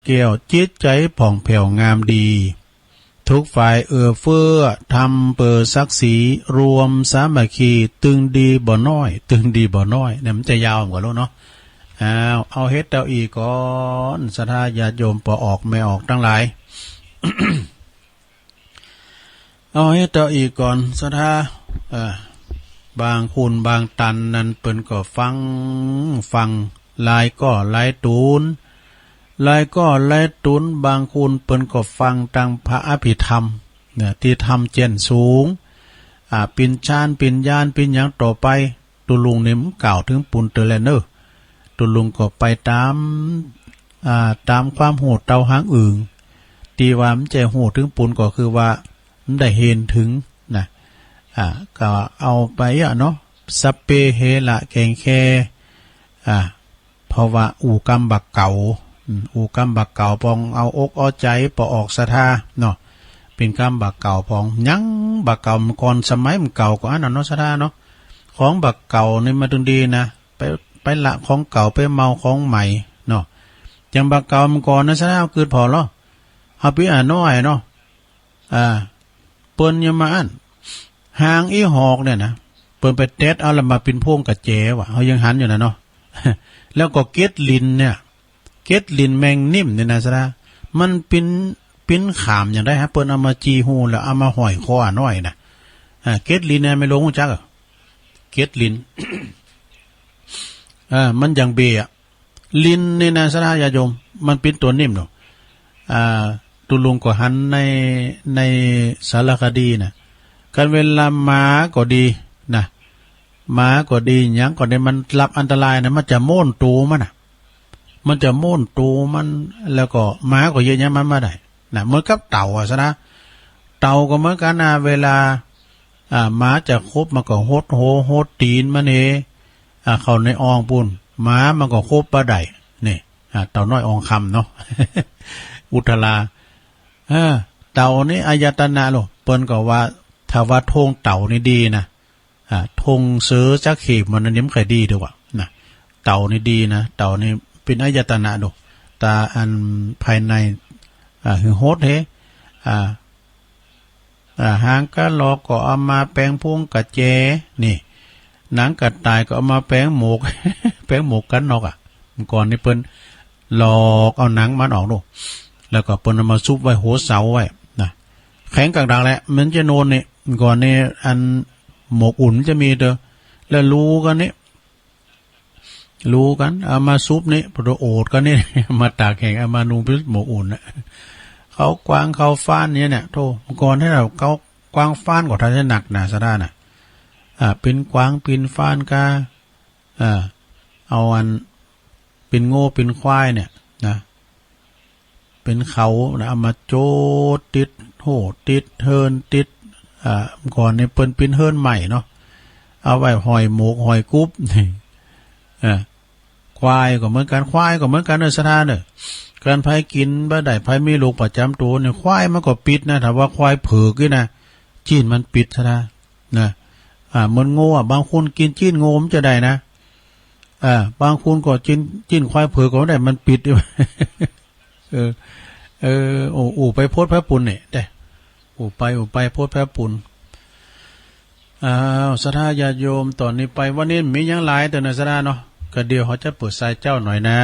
เกี่ยวจิตใจผ่องแผ้วงามดีทุกฝ่ายเอื้อเฟื้อทำเปิดศักดิ์ศรีรวมสามัคคีตึงดีบ่น้อยตึงดีบ่น้อยเนี่ยมันจะยาวกว่าแล้วเนาะเอาเฮ็ดเอาอีกก่อนศรัทธาญาติโยมปอออกไม่ออกทั้งหลาย เอาเฮ็ดเอาอีกก่อนศรัทธาบางคุณบางตันนั้นเปิ้นก็ฟังลายก็ลายตูนบางคุณเปิ้นก็ฟังตังพระอภิธรรมเนี่ยที่ทำเจนสูงปินชานปินยานปินหยังต่อไปตุลุงนี่มันกล่าวถึงปุนเตอร์แลนเนอร์ตุลุงก็ไปตามความโหดเตาหางอึ่งตีว่ามันจะโหดถึงปุนก็คือว่ามันได้เห็นถึงนะก็เอาไปเนาะสเปเฮละแกงแค่เพราะว่าอูกรรมบักเก่าปองเอาอกเอาใจปอออกศรัทธาเนาะเป็นกรรมบักเก่าปองยังบักเก่ามันก่อนสมัยมันเก่ากว่าอันนั้นเนาะศรัทธาเนาะของบักเก่านี่มาดึงดีนะไปละของเก่าไปเมาของใหม่เนาะจังบักเก่ามันก่อนนะศรัทธาเกิดพอแล้วเฮาไปน้อยเนาะเปิ้นยมาอันหางอีหอกเนี่ยนะเปิ้นไปเต็ดเอาละมาเป็นพวงกระเจว่ะเฮายังหันอยู่นะเนาะ แล้วก็เกตลินเนี่ยเกตลินแมงนิ่มเนี่ยนะซะมันปิ้นขามอย่างได้ฮะเปิ้นเอามาจีหูแล้วเอามาห้อยคอน้อยนะเกตลินเนี่ยไม่ลงฮู้จักเกตลิน มันอย่างเบะลินเนี่ยนะซะญาโยมมันเป็นตัวนิ่มเนาะตุลุงก็หันในสารคดีนะกันเวลาม้าก็ดีนะม้าก็ดีหยังก็ได้มันรับอันตรายนะมันจะโม่นตูมันจะโม่นตูมันแล้วก็ม้าก็เยอะแยะมันมาได้นะเหมือนกับเต่าซะนะเต่าก็เหมือนกันนะเวลาม้าจะคบมันก็โหดตีนมันเข้าในอ่องปุ่นม้ามันก็คบบ่ได้นี่เต่าน้อยอ่องคำเนาะ อุทลาเต่านี่อายตนะโลเปิ้นก็ว่าถ้าว่าทงเต่านี่ดีนะทงเสือจักขีบมันนี่มันค่อยดีด้วยว่ะนะเต่านี่ดีนะเต่านี่เป็นอายตนะโลตาอันภายในหือโหดเฮหางกะลอกก็เอามาแปลงพวงกะเจนี่หนังกระต่ายก็เอามาแปลงหมก แปลงหมกกันนอกก่อนนี่เปิ้นหลอกเอาหนังมันออกโลแล้วก็เปิ้นเอามาซุบไว้โหเสาไว้นะแข็งกลางๆแหละมันจะโนนนี่ก่อนนี่อันหมกอุ่นจะมีเด้อแล้วรู้กันเอามาซุปนี่พอโอดกันนี่ มาตากแห้งเอามานูเป็นหมกอุ่นนะเขากวางเขาฟ้านเนี่ยโธ่ก่อนให้เราเขากวางฟ้านกว่าท่านจะหนักหนาซะได้น่ะเป็นกวางเป็นฟ้านกาเอาอันเป็นโง่เป็นควายเนี่ยนะเป็นเขานะเอามาโจดติดโหติดเฮินติดก่อนในเปิ้นเป็นเฮินใหม่เนาะเอาไว้หอยหมกหอยกุ๊บนี่ควายก็เหมือนกันเนอะสถานเนอะการไผกินบ่ได้ไผมีโรคประจำตัวเนี่ยควายมันก็ปิดนะถ้าว่าควายเผือกนี่นะจีนมันปิดซะนะมันโง่บางคนกินจีนโง่มันจะได้นะบางคนก็จีนควายเผือกก็ได้มันปิดด้วย ไปโพดพระปุณเนี่ยได้ไปโพดพระปุณศรัทธาญาติโยมตอนนี้ไปวันนี้มียังหลายแต่ในศรัทธาเนาะก็เดี๋ยวเขาจะเปิดสายเจ้าหน่อยนะ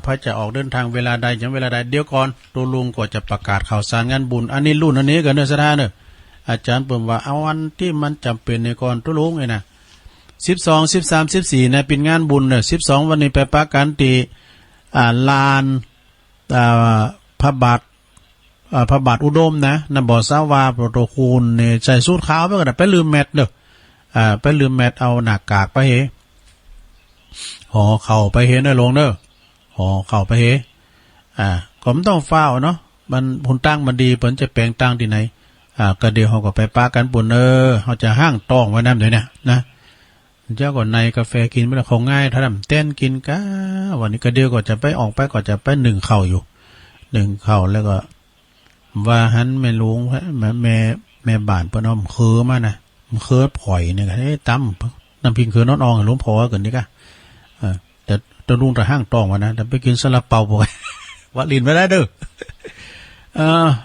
พระจะออกเดินทางเวลาใดอย่างเวลาใดเดี๋ยวก่อนตัวลุงก็จะประกาศข่าวสารงานบุญอันนี้รุ่นอันนี้กันเนอะศรัทธาเนอะอาจารย์เปิ่มว่าเอาวันที่มันจำเป็นในก่อนตัวลุงไงนะ12 13 14นะเป็นงานบุญเนี่ย12วันนี้ไปประกันตีลานพระบาทอุดมนะนบ่อสาวาโปรโตคูลเนี่ยใส่สูทขาวไปก็ได้ไปลืมแมทเด้อไปลืมแมทเอาหน้ากากไปเฮห่อเข่าไปเฮนะลงเด้อห่อเข่าไปเฮก็ไม่ต้องเฝ้าเนาะมันผลตั้งมันดีเปิ้นจะแปลงตั้งที่ไหนก็เดี๋ยวเขาก็ไปปากันปุ่นเขาจะห้างต้องไว้น้ำเดี๋ยวนี้นะเจ้าก่อนในกาแฟกินไม่ได้เขาง่ายถ้าทำเต้นกินก้าวันนี้ก็เดี๋ยวก็จะไปออกไปก็จะไปหนึ่งเข่าอยู่หนึ่งเข่าแล้วก็ว่าหันแม่ลุงแม่บ้านเปิ้นเอาเคอมานะเคอผอยเนี่ยก็ตั้มน้ำพิงเคอนอนองหลวงพ่อกันนี่ก็แต่ตะลุงตะห้างตองวะนะแต่ไปกินซาลาเปาบ่ วัดลินไม่ได้เด้อ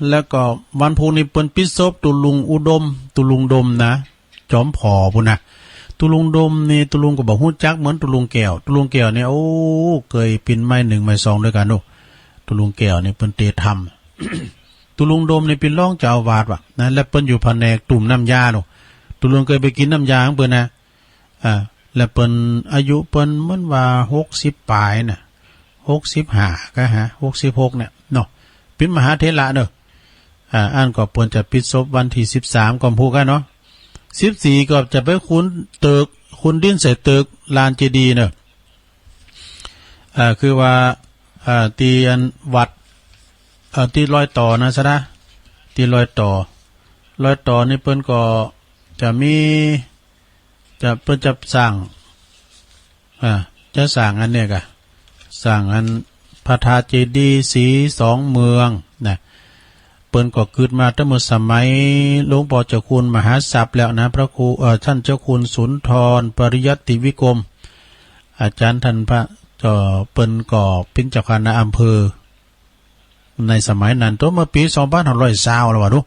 แล้วก็วันพุธนี้เปิ้นปิดศพตุลุงอุดมตุลุงดมนะจอมผอพุ่นนะตุลุงดมนี่ตุลุงก็บอกฮู้จักเหมือนตุลุงแก้วตุลุงแก้วเนี่ยโอ้เคยปินไม้1ไม้2ด้วยกันโอ้ตุลุงแก้วนี่เปิ้นเตทำ ตุลุงดมนี่เป็นรองเจ้าอาวาสว่ะนะและเปิ้นอยู่แผนกตุ่มน้ำยาโอ้ตุลุงเคยไปกินน้ำยาของเปิ้นนะและเปิ้นอายุเปิ้นเหมือนว่า60ปลายน่ะ65ก็ฮะ66เนี่ยเนาะเป็นมหาเถระเด้ออ่านก็เปิ้นจะปิดศพวันที่13กุมภาพันธ์เนาะ14ก็จะไปคุณตึกคุณดินใส่ตึกลานเจดีย์เนาะคือว่าตีอันวัดตีรอยต่อนะซะนะตีรอยต่อนี่เปิ้นก็จะมีจะเปิ้นจะสร้างจะสร้างอันเนี้ยกะสร้างอันพระธาตุเจดีย์สี2เมืองนะเปิ้นก็เกิดมาตั้งแต่สมัยหลวงพ่อเจ้าคุณมหาศัพท์แล้วนะพระครูท่านเจ้าคุณสุนทรปริยัติวิกรมอาจารย์ท่านพระเปิ้นก็เป็นเจ้าคณะอำเภอในสมัยนั้นตัวเมื่อปี2520แล้วว่าดู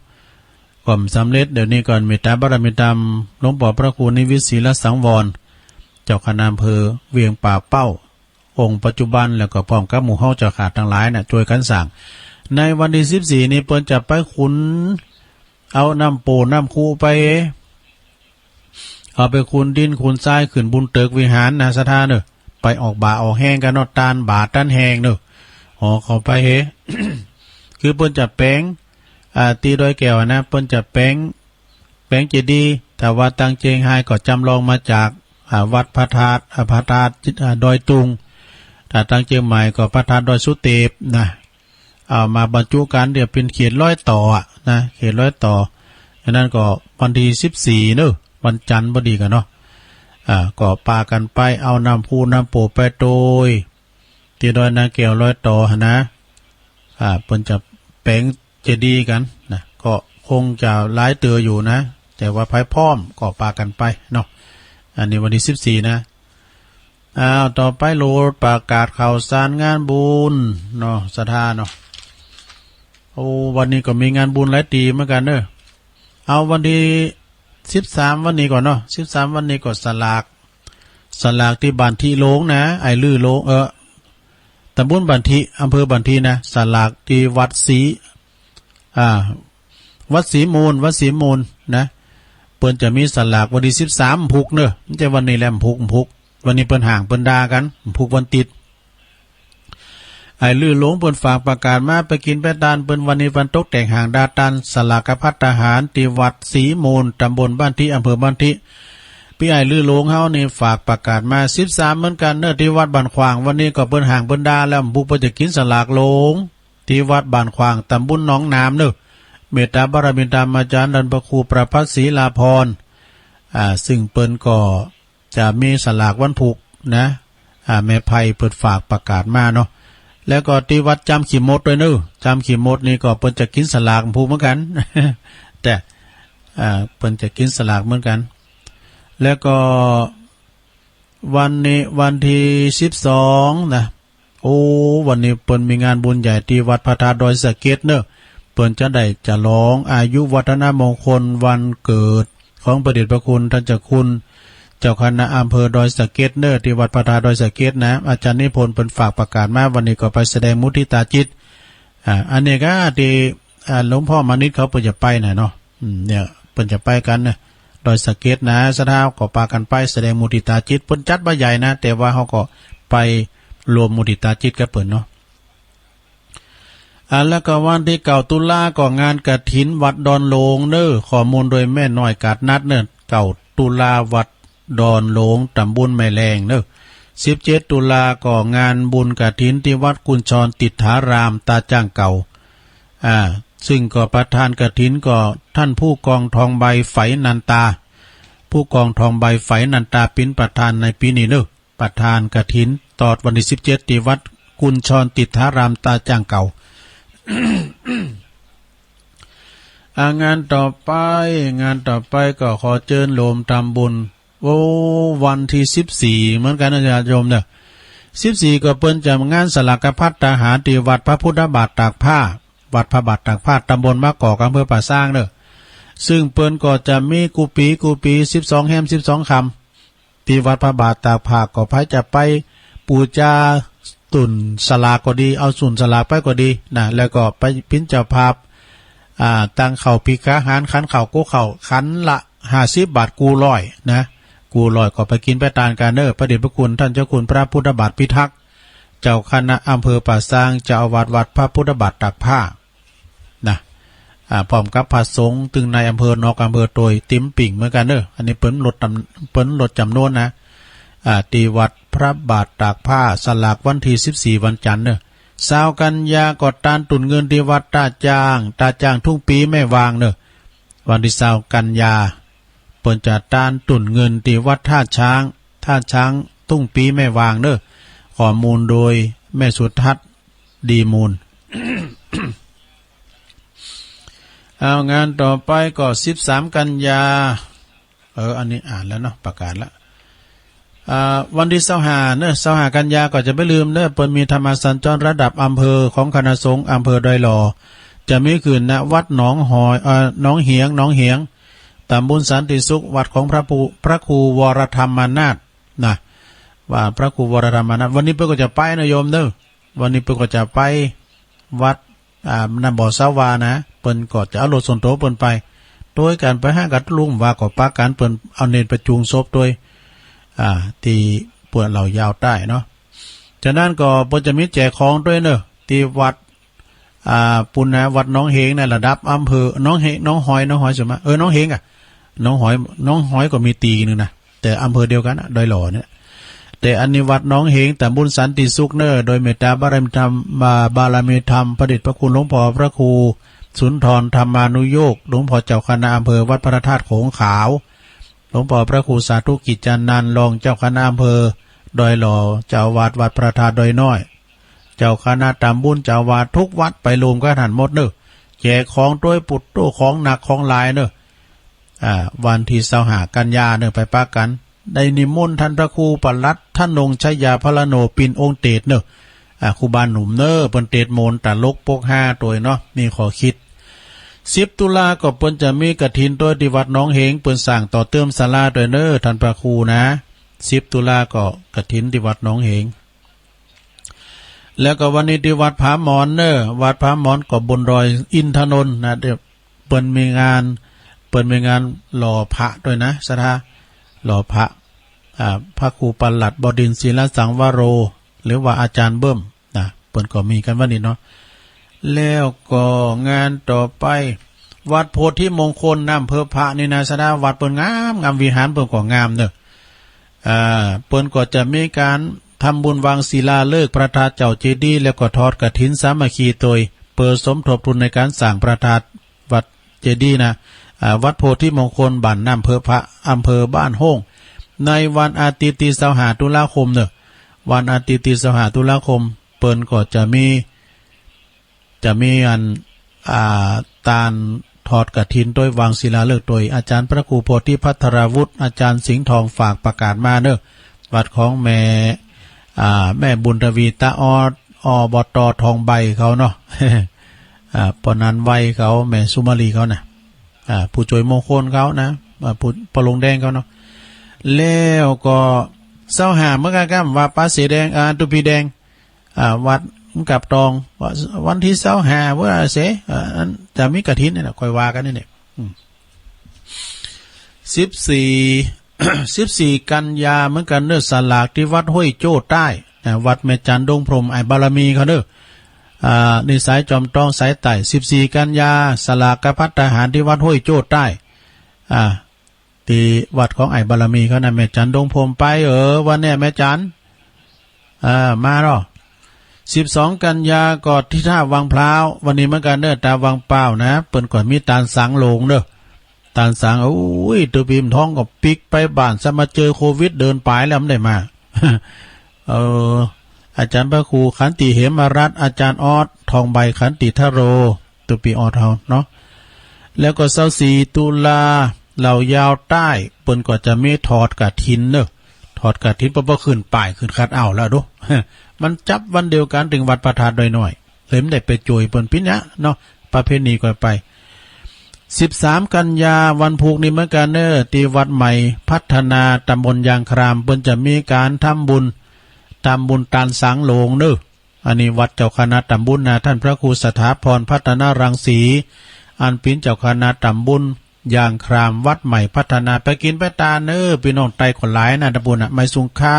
ความสำเร็จเดี๋ยวนี้ก่อนเมตตาบารมีธรรมหลวงพ่อพระครูนิวิตศรีลสังวรเจ้าคณะอำเภอเวียงป่าเป้าองค์ปัจจุบันแล้วก็พร้อมกับหมู่เฮาเจ้าขาดทั้งหลายน่ะช่วยกันสร้างในวันที่14นี้เปิ้นจะไปขุนเอาน้ำโปน้ำคูไปเอาไปขุนดินขุนทรายขึ้นบุญเติกวิหารนะสถานเด้อไปออกบ่าออกแห้งกันเนาะตาลบาตันแห้งเด้อเข้าไปเฮ คือเปิ้นจะแป้งตีโดยแก้วนะเปิ้นจะแป้งเจดีย์แต่ว่าตังเจงไฮก็จำลองมาจากวัดพระธาตุดอยตุงถ้าตังเชียงใหม่ก็พระธาตุดอยสุเทพนะเอามาบรรจุกันเดี๋ยวเป็นเขตร้อยต่อนะเขตร้อยต่อฉะนั้นก็วันที่14เนอะวันจันทร์พอดีกันเนาะก็ปากันไปเอาน้ำพูน้ำโปไปโดยตีดอยนางแก้วร้อยต่อนะเปิ้นจะแป้งเจดีย์กันนะก็คงจะหลายเตืออยู่นะแต่ว่าภายพร้อมก็ปากันไปเนาะอันนี้วันที่14นะต่อไปโหลดประกาศข่าวสารงานบุญเนาะสถานเนาะวันนี้ก็มีงานบุญหลายตีเหมือนกันเด้อเอาวันที่13วันนี้ก่อนเนาะ13วันนี้ก็สลากที่บ้านที่โลงนะไอ้ลือโลงตำบลบันทิอำเภอบันทินะสลากที่วัดศรีมูลนะเปิ้นจะมีสลากวันที่13พุกเนอะมันจะวันนี้แหละพุกวันนี้เปิ้นห่างเปิ้นด่ากันพุกวันติดไอ้ลือหลงเปิ้นฝากประกาศมาไปกินไปทานเปิ้นวันนี้วันตกแต่งห่างดาตันสลากภัตตาหารที่วัดศรีมูลตำบลบ้านทิอำเภอบ้านทิพี่ไอ้ลือหลงเฮานี่ฝากประกาศมา13เหมือนกันเนอะที่วัดบ้านขวางวันนี้ก็เปิ้นห่างเปิ้นด่าแล้วพุกเปิ้นจะกินสลากหลงที่วัดบ้านขวางตำบลหนองน้ำเนอะเมตตาบารมีธรรมอาจารย์ดันประครูประภัสศรีลาภรณ์ซึ่งเปิ้นก็จะมีสลากวันพุกนะแม่ไพ่เปิดฝากประกาศมาเนาะแล้วก็ที่วัดจำขีมดด้วยเนอะจำขีมดนี่ก็เปิ้นจะกินสลากพุกเหมือนกัน แต่เปิ้นจะกินสลากเหมือนกันแล้วก็วันนี้วันที่12นะวันนี้เปิ้นมีงานบุญใหญ่ที่วัดพระธาตุดอยสะเก็ดเนอะเปิ้นจะได้จะร้องอายุวัฒนมงคลวันเกิดของพระเดชพระคุณท่านเจ้าคุณเจ้าคณะอำเภอดอยสะเก็ดเนอะที่วัดพระธาตุดอยสะเก็ดนะอาจารย์นิพนธ์เปิ้นฝากประกาศมาวันนี้ก็ไปแสดงมุทิตาจิตอันนี้ก็ที่หลวงพ่อมานิดเขาเปิ้นจะไปน่ะเนาะเนี่ยเปิ้นจะไปกันนะดอยสะเก็ดนะสถาก็ปากันไปแสดงมุทิตาจิตเปิ้นจัดบ่ใหญ่นะแต่ว่าเขาก็ไปรวมมุทิตาจิตกับเปิ้นเนาะแล้วก็วันที่9 ตุลาก็งานกฐินวัดดอนโลงเนอะข้อมูลโดยแม่น้อยกาดนัดเนอะ9 ตุลาวัดดอนโลงตำบลแม่แรงเนอะ17 ตุลาก็งานบุญกฐินที่วัดกุญชรติถารามตาจ้างเก่าซึ่งก็ประธานกฐินก็ท่านผู้กองทองใบไฝนันตาผู้กองทองใบไฝนันตาเป็นประธานในปีนี้เนอะประธานกฐินตอดวันที่17ที่วัดกุญชรติถารามตาจ้างเก่า งานต่อไปก็ขอเชิญโลมทำบุญวันที่14เหมือนกันนะญาติโยมเนี่ย 14ก็เปิ้นจะงานสลากพัฒตาหารที่วัดพระพุทธบาทตากผ้าวัดพระบาทตากผ้าตำบลมะกอกอำเภอป่าซางเด้อซึ่งเปิ้นก็จะมีกูปี12แฮม12คำที่วัดพระบาทตากผ้าก็ไผจะไปปูจาตุนสลากก็ดีเอาสุนสลากไปก็ดีนะแล้วก็ไปพิ้นเจ้าภาพตั้งเข่าปีกอาหารขันเข่ากู้เข่าขันละ50 บาทกูร้อยนะกูร้อยก็ไปกินไปทานกันเด้อพระเดชพระคุณท่านเจ้าคุณพระพุทธบาทพิทักษ์เจ้าคณะอำเภอป่าซางเจ้าอาวาสวัดพระพุทธบาทตากผ้านะพร้อมกับพระสงฆ์ตึงในอำเภอนอกอำเภอโดยติ้มปิ่งเหมือนกันเด้ออันนี้เปิ้นลดจำนวนนะตีวัดพระบาทตากผ้าสลากวันที่14วันจันทร์เด้อ20 กันยากอดตานตุนเงินที่วัดตาจ้างทุกปีไม่วางเด้อวันที่20 กันยาเปิ้นจะตานตุนเงินที่วัดท่าช้างทุ่งปีไม่วางเด้อข้อมูลโดยแม่สุทัศน์ดีมูล เอางานต่อไปก็13 กันยาอันนี้อ่านแล้วเนาะประกาศแล้ววันที่25เนอะ25 กันยาก็จะไม่ลืมเนอะเปิ้นมีธรรมสัญจรระดับอำเภอของคณะสงฆ์อำเภอดอยหล่อจะมีขึ้นณวัดหนองหอยหนองเหียงตำบลสันติสุขวัดของพระครูวรธรรมนาถนะว่าพระครูวรธรรมนาถวันนี้เปิ้นก็จะไปนะโยมเด้อวันนี้เปิ้นก็จะไปวัดน้ำบ่อสาวานะเปิ้นก็จะเอารถส่วนตัวเปิ้นไปโดยการไปหากัดลุงว่าก็ปาการเปิ้นเอาเนรประจูงศพโดยที่ปวดเหล่ายาวใต้เนาะฉะนั้นก็เปิ้นจะมีแจกของด้วยเนอะที่วัดปุณณวัดน้องเฮงในระดับอำเภอน้องหอยใช่ไหมน้องเฮงน้องหอยก็มีตีนึงนะแต่อำเภอเดียวกันดอยหล่อเนี่ยแต่อันนี้วัดน้องเฮงแต่บุญสันติสุขเนอโดยเมตตาบารมีธรรมบารมีธรรมพระเดชพระคุณหลวงพ่อพระครูสุนทรธรรมานุโยกหลวงพ่อเจ้าคณะอำเภอวัดพระธาตุโขงขาวหลวงพ่อพระครูสาธุกิจจันนันท์รองเจ้าคณะอำเภอดอยหล่อเจ้าวาดวัดพระธาตุดอยน้อยเจ้าคณะตำบุญเจ้าวาดทุกวัดไปรวมกันหันหมดเนอะแจกของด้วยปุตโตของหนักของหลายเนอะวันที่25 กันยาเนอะไปปากันได้นิมนต์ท่านพระครูปลัดท่านนงชัยยาพระโนปินองค์เตศเนอะครูบาหนุ่มเนอะเปิ้นเตศโมนตะลกปก5ตัวเนาะมีขอคิด10 ตุลาก็เปิ้นจะมีกฐินตัวที่วัดน้องเฮงเปิ้นสร้างต่อเติมศาลาด้วยเนอะท่านพระครูนะ10 ตุลาก็กฐินที่วัดน้องเฮงแล้วก็วันนี้ที่วัดผาหมอนเนอะวัดผาหมอนก็บนรอยอินทนนท์นะเดี๋ยวเปิ้นมีงานหล่อพระด้วยนะสถาหล่อพระพระครูปลัดบดินทร์ศิลสังวโรหรือว่าอาจารย์เบิ้มนะเปิ้นก็มีกันวันนี้เนาะแล้วก็งานต่อไปวัดโพธิมงคลน้ำเภอพระนี่นะสถาวัดเปิ้นงามวิหารเปิ้นก็งามเนอะเปิ้นก็จะมีการทำบุญวางศิลาฤกษ์พระธาตุเจ้าเจดีย์แล้วก็ทอดกฐินสามัคคีโดยเปิดสมทบทุนในการสร้างพระธาตุวัดเจดีย์นะวัดโพธิมงคลบ้านน้ำเภอพระอำเภอบ้านโฮงในวันอาทิตย์ที่25 ตุลาคมเนอะวันอาทิตย์ที่25 ตุลาคมเปิ้นก็จะมีอันตาลทอดกฐินโดยวางศิลาฤกษ์โดยอาจารย์พระครูโพธิพัทรวุฒิอาจารย์สิงห์ทองฝากประกาศมาเนอะวัดของแม่บุญทวีตาอบตทองใบเขาเนาะ ปนันไวเขาแม่สุมาลีเขานะผู้ช่วยมงคลเขานะผู้ปลงแดงเขาเนาะแล้วก็25 มกราคมว่าป้าเสแดงตุพีแดงวัดกับตองวันที่25ว่าเสจะมีกฐินเนี่ยค่อยว่ากันนี่เนี่ย14 กันยาเหมือนกันเนื้อสลากที่วัดห้วยโจ้ใต้วัดแม่จันดงพรมไอ้บารมีเขาเด้อในสายจอมตองสายไต่14 กันยาสลากพัฒทหารที่วัดห้วยโจ้ใต้ที่วัดของไอ้บารมีเขานะแม่จันดงพรมไปวันนี้แม่จันมาหรอ12 กันยากอดที่ท่าวังพร้าววันนี้เหมือนกันเด้อตาวังเปล่านะเปิ้นก่อนมีตาลสังโลงเด้อตาลสังตัวพิมพ์ท้องก็ปิกไปบ้านซะมาเจอโควิดเดินปลายแล้วไม่ได้มา อาจารย์พระครูขันติเหมรัตน์อาจารย์ออดทองใบขันติทโรตัวปีออดเฮาเนาะแล้วก็24 ตุลาเหล่ายาวใต้เปิ้นก็จะมีทอดกฐินเนอะท ถอดกฐินบ่ขึ้นป้ายขึ้นคัดเอาแล้วดู มันจับวันเดียวกันถึงวัดประธานโดยน้อยเลยไม่ได้ไปโจยเปิ้นปิญญะเนาะประเพณีก็ไป13กันยาวันพุกนี้เหมือนกันเด้อที่วัดใหม่พัฒนาตำบลยางครามเปิ้นจะมีการทำบุญตานสังโลงเด้ออันนี้วัดเจ้าคณะตำบลนะท่านพระครูสถาพรพัฒนารังสีอันเป็นเจ้าคณะตำบลยางครามวัดใหม่พัฒนาไปกินไปตาเด้อพี่น้องไตคนหลายนะตำบลน่ะไม่สุงค่า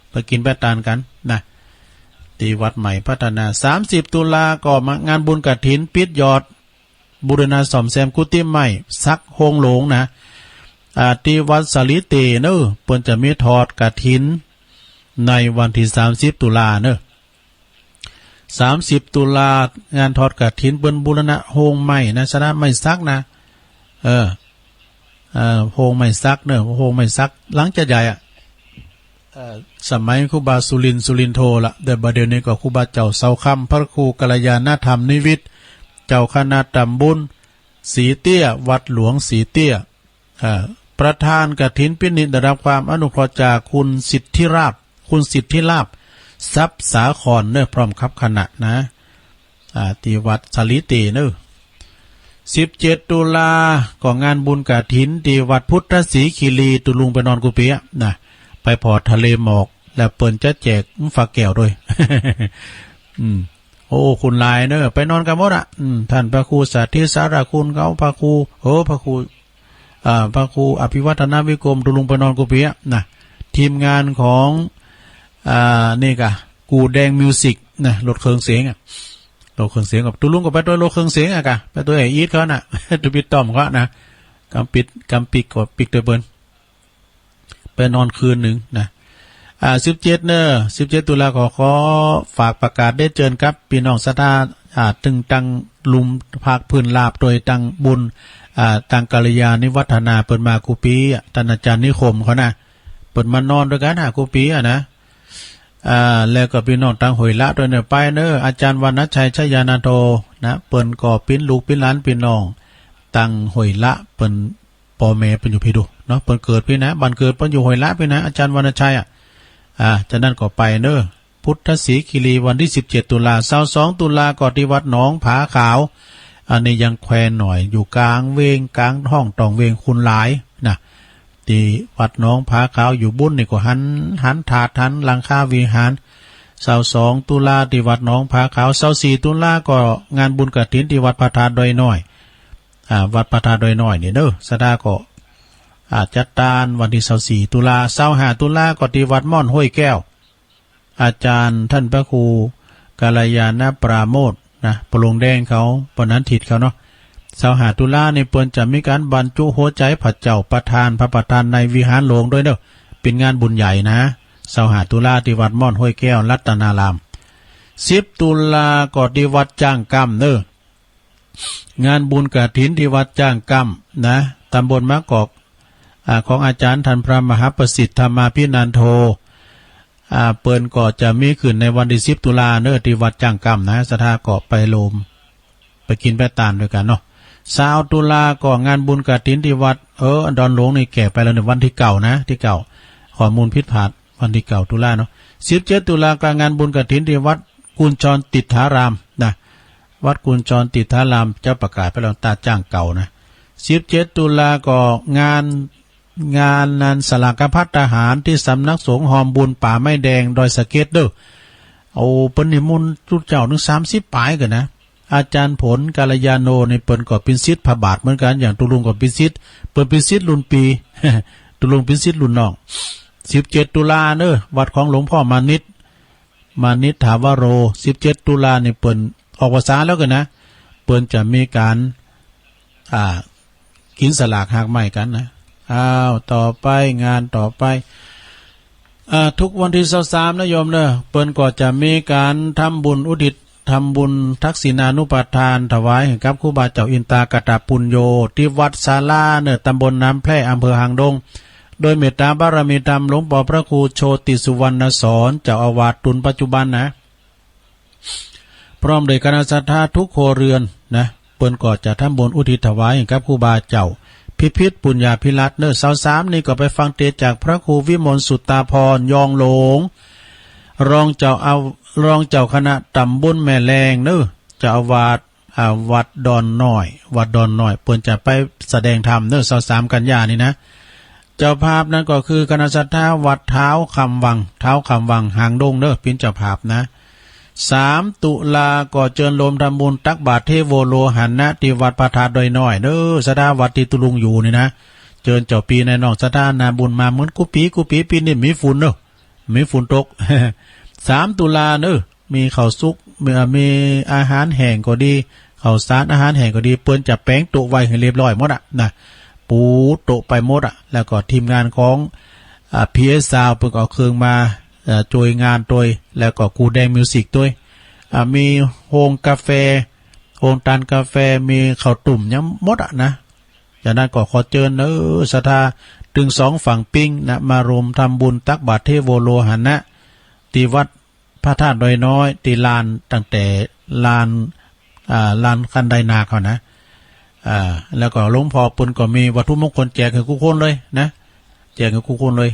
ไปกินไปตานกันนะที่วัดใหม่พัฒนา30ตุลาก็มางานบุญกฐินปิดยอดบูรณะซ่อมแซมกุฏิใหม่ซักโฮงหลงนะที่วัดสลิเตเนอะเปิ้นจะมีทอดกฐินในวันที่30ตุลาเนอะ30ตุลางานทอดกฐินเปิ้นบูรณะโฮงใหม่นะชนะไม่ซักนะโฮงไม่ซักเนอะโฮงไม่ซักหลังจะใหญ่สมัยครูบาสุรินโทละแต่บัดเดี๋ยวนี้ก็ครูบาเจ้าเสาคำพระครูกัลยาณธรรมนิวิตเจ้าคณะตำบลสีเตี้ยวัดหลวงสีเตี้ยประธานกฐินพินิจได้รับความอนุเคราะห์จากคุณสิทธิลาภทรัพย์สาครเนอะพร้อมครับคณะนะที่วัดสลิติเนอะ17ตุลาก็งานบุญกฐินที่วัดพุทธศรีคีรีตุลุงไปนอนกุเปียนะไปพอทะเลหมอกแล้วเปิ้นจะแจกฝากแก้วด้วย โอ้คุณลายเนอะไปนอนกันหมดอ่ะท่านพระครูสาธิสารคุณเขาพระครูพระครูอภิวัฒนวิกรมตุลุงไปนอนกุเปียนะทีมงานของนี่กะกูแดงมิวสิกนะรถเครื่องเสียงรถเครื่องเสียงกับตุลุงก็ไปด้วยรถเครื่องเสียงกะไปตัวไอ้อีทเขาน่ะ ตุปิดต้อมเขานะกำปิดกดปิดตัวเปิ้นไปนอนคืนหนึ่งนะ17เนอะ17ตุลาขอฝากประกาศได้เจิญครับพี่น้องศรัทธาตึงตังลุมภาคพื้นลาบโดยตังบุญตังกัลยาณิวัฒนาเปิ้นมากูปีท่านอาจารย์นิคมเขานะเปิ้นมานอนด้วยกันกูปีนะแล้วก็พี่น้องตังหอยละด้วยเนี่ยไปเนอะอาจารย์วรรณชัยชยานาโทนะเปิ้นก็ปิ้นลูกปิ้นหลานพี่น้องตังหอยละเปิ้นพ่อแม่เปิ้นอยู่พี่ดูเนาะเปิ้นเกิดพี่นะบ้านเกิดเปิ้นอยู่หอยละพี่นะอาจารย์วรรณชัยจากนั้นก็ไปเนอะพุทธศรีคีรีวันที่17ตุลา22ตุลาก็ที่วัดหนองผาขาวอันนี้ยังแควนหน่อยอยู่กลางเวงกลางห้องตองเวงคุณหลายนะที่วัดหนองผาขาวอยู่บุญนี่ก็หันถาดหันหลังคาวิหาร22ตุลาที่วัดหนองผาขาว24ตุลาก็งานบุญกฐินที่วัดพระธาตุดอยน้อยวัดพระธาตุดอยน้อยนี่เด้อสดาก็จัดตานวันที่24ตุลา25ตุลาก็ที่วัดม่อนห้วยแก้วอาจารย์ท่านพระครูกัลยาณปราโมทนะปลงแดงเขาปนันทิดเขาเนาะ25ตุลาในเปิ้นจะมีการบรรจุหัวใจพระเจ้าประธานพระประธานในวิหารหลวงด้วยเด้อเป็นงานบุญใหญ่นะ25ตุลาที่วัดม่อนห้วยแก้วรัตนาราม10ตุลาก็ที่วัดจ้างกำเด้องานบุญกฐินที่วัดจ้างกำนะตำบลมะกอกของอาจารย์ท่านพระมหาประสิทธิ์ธรรมาภินันโทเปิ้นก็จะมีขึ้นในวันที่10ตุลาเนอะที่วัดจ้างกำนะสถาก็ไปโลมไปกินไปตานด้วยกันเนาะ20ตุลาก็งานบุญกฐินที่วัดดอนหลวงนี่แก่ไปแล้วในวันที่เก่านะที่เก่าข้อมูลผิดพลาดวันที่เก่าตุลาเนาะ17ตุลาการงานบุญกฐินที่วัดกุญจรติถารามนะวัดกุญจรติถารามจะประกาศไปแล้วตาจ้างเก่านะ17ตุลาก็งานนั้นสลากพัฒทหารที่สำนักสงฆ์หอมบุญป่าไม้แดงดอยสะเก็ดเด้อเอาเปิ้นนิมนต์ทุกเจ้าถึง30ปลายกันนะอาจารย์ผลกัลยาโนในเปิ้นก็เป็นศิษย์พระบาทเหมือนกันอย่างตุลุงก็เป็นศิษย์เปิ้นเป็นศิษย์รุ่นปี ตุลุงเป็นศิษย์รุ่นน้อง17ตุลาเด้อวัดของหลวงพ่อมานิถาวโร17ตุลานี่เปิ้นออกพรรษาแล้วกันนะเปิ้นจะมีการกินสลากหักไม้กันนะต่อไปงานต่อไปทุกวันที่23นะโยมเนอะเปิ้นก็จะมีการทำบุญอุทิศทำบุญทักษิณานุปทานถวายให้กับครูบาเจ้าอินตากตปุญโญที่วัดศาลาเนอะตำบลน้ำแพร่อำเภอหางดงโดยเมตตาบารมีธรรมหลวงพ่อพระครูโชติสุวรรณสอนเจ้าอาวาสตุนปัจจุบันนะพร้อมโดยคณะศรัทธาทุกโคเรือนนะเปิ้นก็จะทำบุญอุทิศถวายให้กับครูบาเจ้า พิพิธปุญญาภิรัตน์เนอ23นี่ก็ไปฟังเทศจากพระครูวิมลสุตตาพรยองหลงรองเจ้าคณะตำบลแม่แรงเนอเจ้าอาวาสวัดดอนน้อยเปิ้นจะไปแสดงธรรมเนอ23กันยานี่นะเจ้าภาพนั้นก็คือคณะศรัทธาวัดเท้าคำวังหางดงเนอเป็นเจ้าภาพนะ3ตุลาก็เจิญโลมทำบุญตักบาตรเทโวโลหันนะที่วัดพระธาตุดอยน้อยเด้อสถาวัดที่ตุลุงอยู่นี่นะเจิญเจ้าปีในน้องสถานาบุญมาเหมือนกุปีปีนี่มีฝุ่นเด้อมีฝุ่นตก 3ตุลาเด้อมีข้าวสุกมีอาหารแห้งก็ดีข้าวสารอาหารแห้งก็ดีเปิ้นจะแป้งโต๊ะไว้ให้เรียบร้อยหมดอ่ะนะปูโต๊ะไปหมดอ่ะแล้วก็ทีมงานของPS Sound เพิ่นเอาเครื่องมาโจยงานโดยแล้วก็กูแดงมิวสิกด้วยมีโฮงกาแฟโฮงตานกาแฟมีข้าวตุ่มยังหมดอ่ะนะจากนั้นก็ขอเชิญศรัทธาถึง2ฝั่งปิ้งนะมารวมทำบุญตักบาตรเทโวโลหันนะที่วัดพระธาตุดอยน้อยที่ลานตั้งแต่ลานคันไดนาเขานะแล้วก็หลวงพ่อปุณก็มีวัตถุมงคลแจกให้ทุกคนเลยนะแจกให้ทุกคนเลย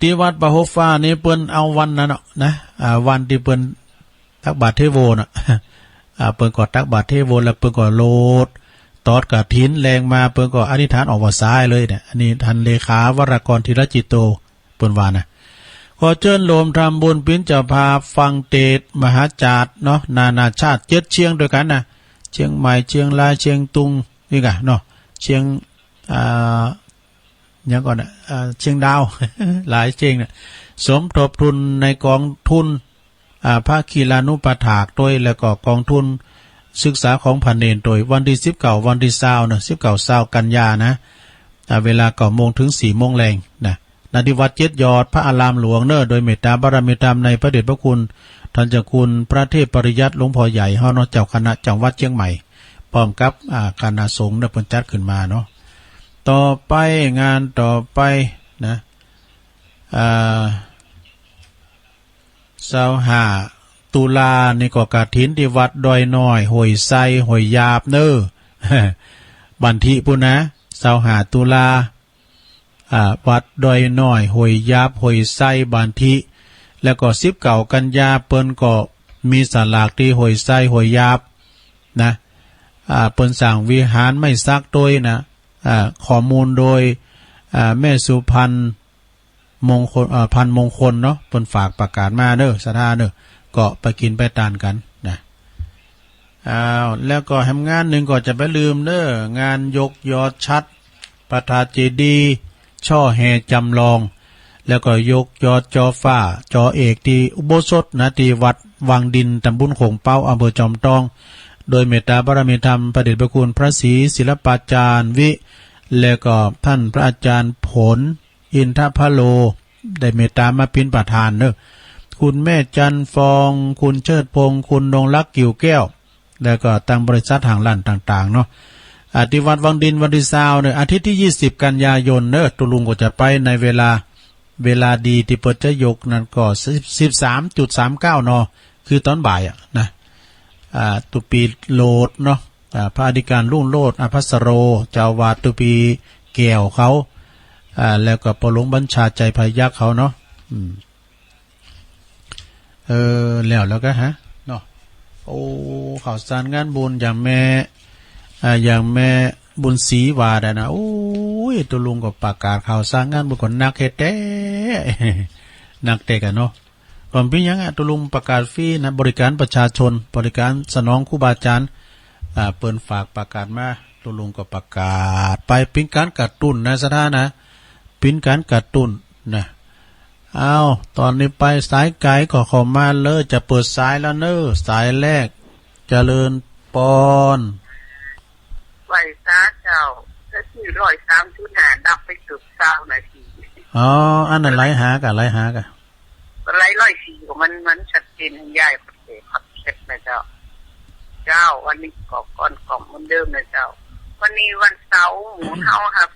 ที่วัดปะโฮฟ้านี่เปิ้นเอาวันนั้นเนาะนะวันที่เปิ้นตักบาตรเทโวน่ะเปิ้นก็ตักบาตรเทโวแล้วเปิ้นก็โลดตอดกฐินแรงมาเปิ้นก็อธิษฐานออกว่าซ้ายเลยเนี่ยอันนี้ท่านเลขาวรกรธีรจิตโตเปิ้นว่านะขอเชิญโลมทำบุญปิ่นเจ้าภาพฟังเทศมหาจารย์เนาะนานาชาติ7เชียงด้วยกันนะเชียงใหม่เชียงรายเชียงตุงนี่กะเนาะเชียงยังก่อนเชียงดาว หลายเชียงเนี่ยสมทบทุนในกองทุนภาคีลานุปถากโดยแล้วก็กองทุนศึกษาของพันเนนโดยวันที่19วันที่20นะ19กันยานะเวลา9 โมงถึง4 โมงแรงนะณที่วัด7 ยอดพระอารามหลวงเนอโดยเมตตาบารมีธรรมในพระเดชพระคุณท่านเจ้าคุณพระเทพปริยัติหลวงพ่อใหญ่เฮาเนาะเจ้าคณะจังหวัดเชียงใหม่พร้อมกับคณะสงฆ์ได้เพิ่นจัดขึ้นมาเนาะต่อไปงานต่อไปนะ25ตุลานี่ก็กฐินที่วัดดอยน้อยห้วยไซห้วยยาบเน้อ บันทิปุ่นนะ25ตุลาวัดดอยน้อยห้วยยาบห้วยไซบันทิแล้วก็19กันยาเปิ้นก็มีศาลากที่ห้วยไซห้วยยาบนะเปิ้นสร้างวิหารไม่ซักโดยนะข้อมูลโดยแม่สุพรรณมงคลพันมงคลเนาะเปิ้นฝากประกาศมาเด้อสถานเด้อก็ไปกินไปทานกันนะแล้วก็ทำงานหนึ่งก็จะไปลืมเด้องานยกยอดชัดพระธาตุเจดีย์ช่อแห่จำลองแล้วก็ยกยอดจอฟ้าจอเอกที่อุโบสถนะที่วัดวังดินตำบลโขงเป้าอำเภอจอมทองโดยเมตตาบารมีธรรมพระเดชพระคุณพระศรีศิลปาจารย์วิและก็ท่านพระอาจารย์ผลอินทพโลได้เมตตามาเป็นประธานเนอะคุณแม่จันฟองคุณเชิดพงศ์คุณดงรักกิ่วแก้วแล้วก็ตั้งบริษัททางลั่นต่างๆเนาะที่วัดวังดินวันที่20เนี่ยอาทิตย์ที่20กันยายนเนอะตุลุงก็จะไปในเวลาดีที่เปิดจะยกนั่นก็ 13.39 นคือตอนบ่ายนะตุปีโลดเนาะพระอธิการรุ่งโลดอภัสโรเจ้าวาดตุปีแก้วเขาแล้วก็ปหลวงบัญชาใจพยักเขาเนาะแล้วก็ฮะเนาะโอ้ข่าวสารงานบุญอย่างแม่บุญศรีวาดนะโอ้ยตุลุงก็ประกาศข่าวสารงานบุญคนนักเฮ็ดแท้นักเตะกันเนาะก่อนพี่ยังตุลุงประกาศฟรีนะบริการประชาชนบริการสนองครูบาอาจารย์เปิ้นฝากประกาศมาตุลุงก็ประกาศไปเป็นการกระตุ้นนะสถานะเป็นการกระตุ้นนะตอนนี้ไปสายไกลก็เข้ามาเลยจะเปิดสายแล้วเนอะสายแรกเจริญปอนไหวซาเจ้าถ้าที่103.5ดับไปเกือบ20นาทีอันนั้นไล่หากะไล่104ของมันชัดเจนใหญ่ประเทศครับเช็คนะเจ้าวันนี้ก็ก่อนของเหมือนเดิมนะเจ้าวันนี้วันเสาร์หมูเฮาครับ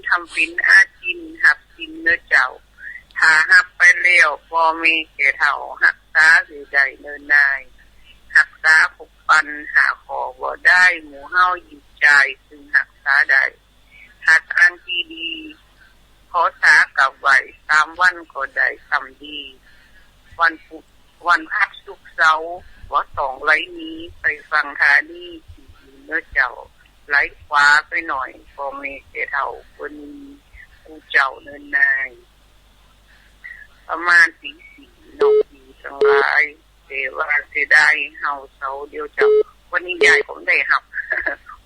ทำปิ่นอาจินครับกินเนื้อเจ้าถ้าหับไปเลี้ยวพอมีเกเท่าหักษาสิได้เนินนายหักษาผูกปันหาขอบ่ได้หมูเฮายิงใจซึ่งหักษา ได้หากทางที่ดีขอสากับไหว3 วันก็ได้ทำดีวันพุธวันพฤหัสศุกร์เสาร์ว่า2 ไลน์นี้ไปฟังคาดีเนื้อเจ้าไลฟ์ขวาไปหน่อยพอมีเท่าคนผู้เจ้าเนินนายประมาณตี 4นกดีทั้งหลายแต่ว่าเสียดายเฮาเสาเดียวเจ้าวันนี้ยายผมได้หับ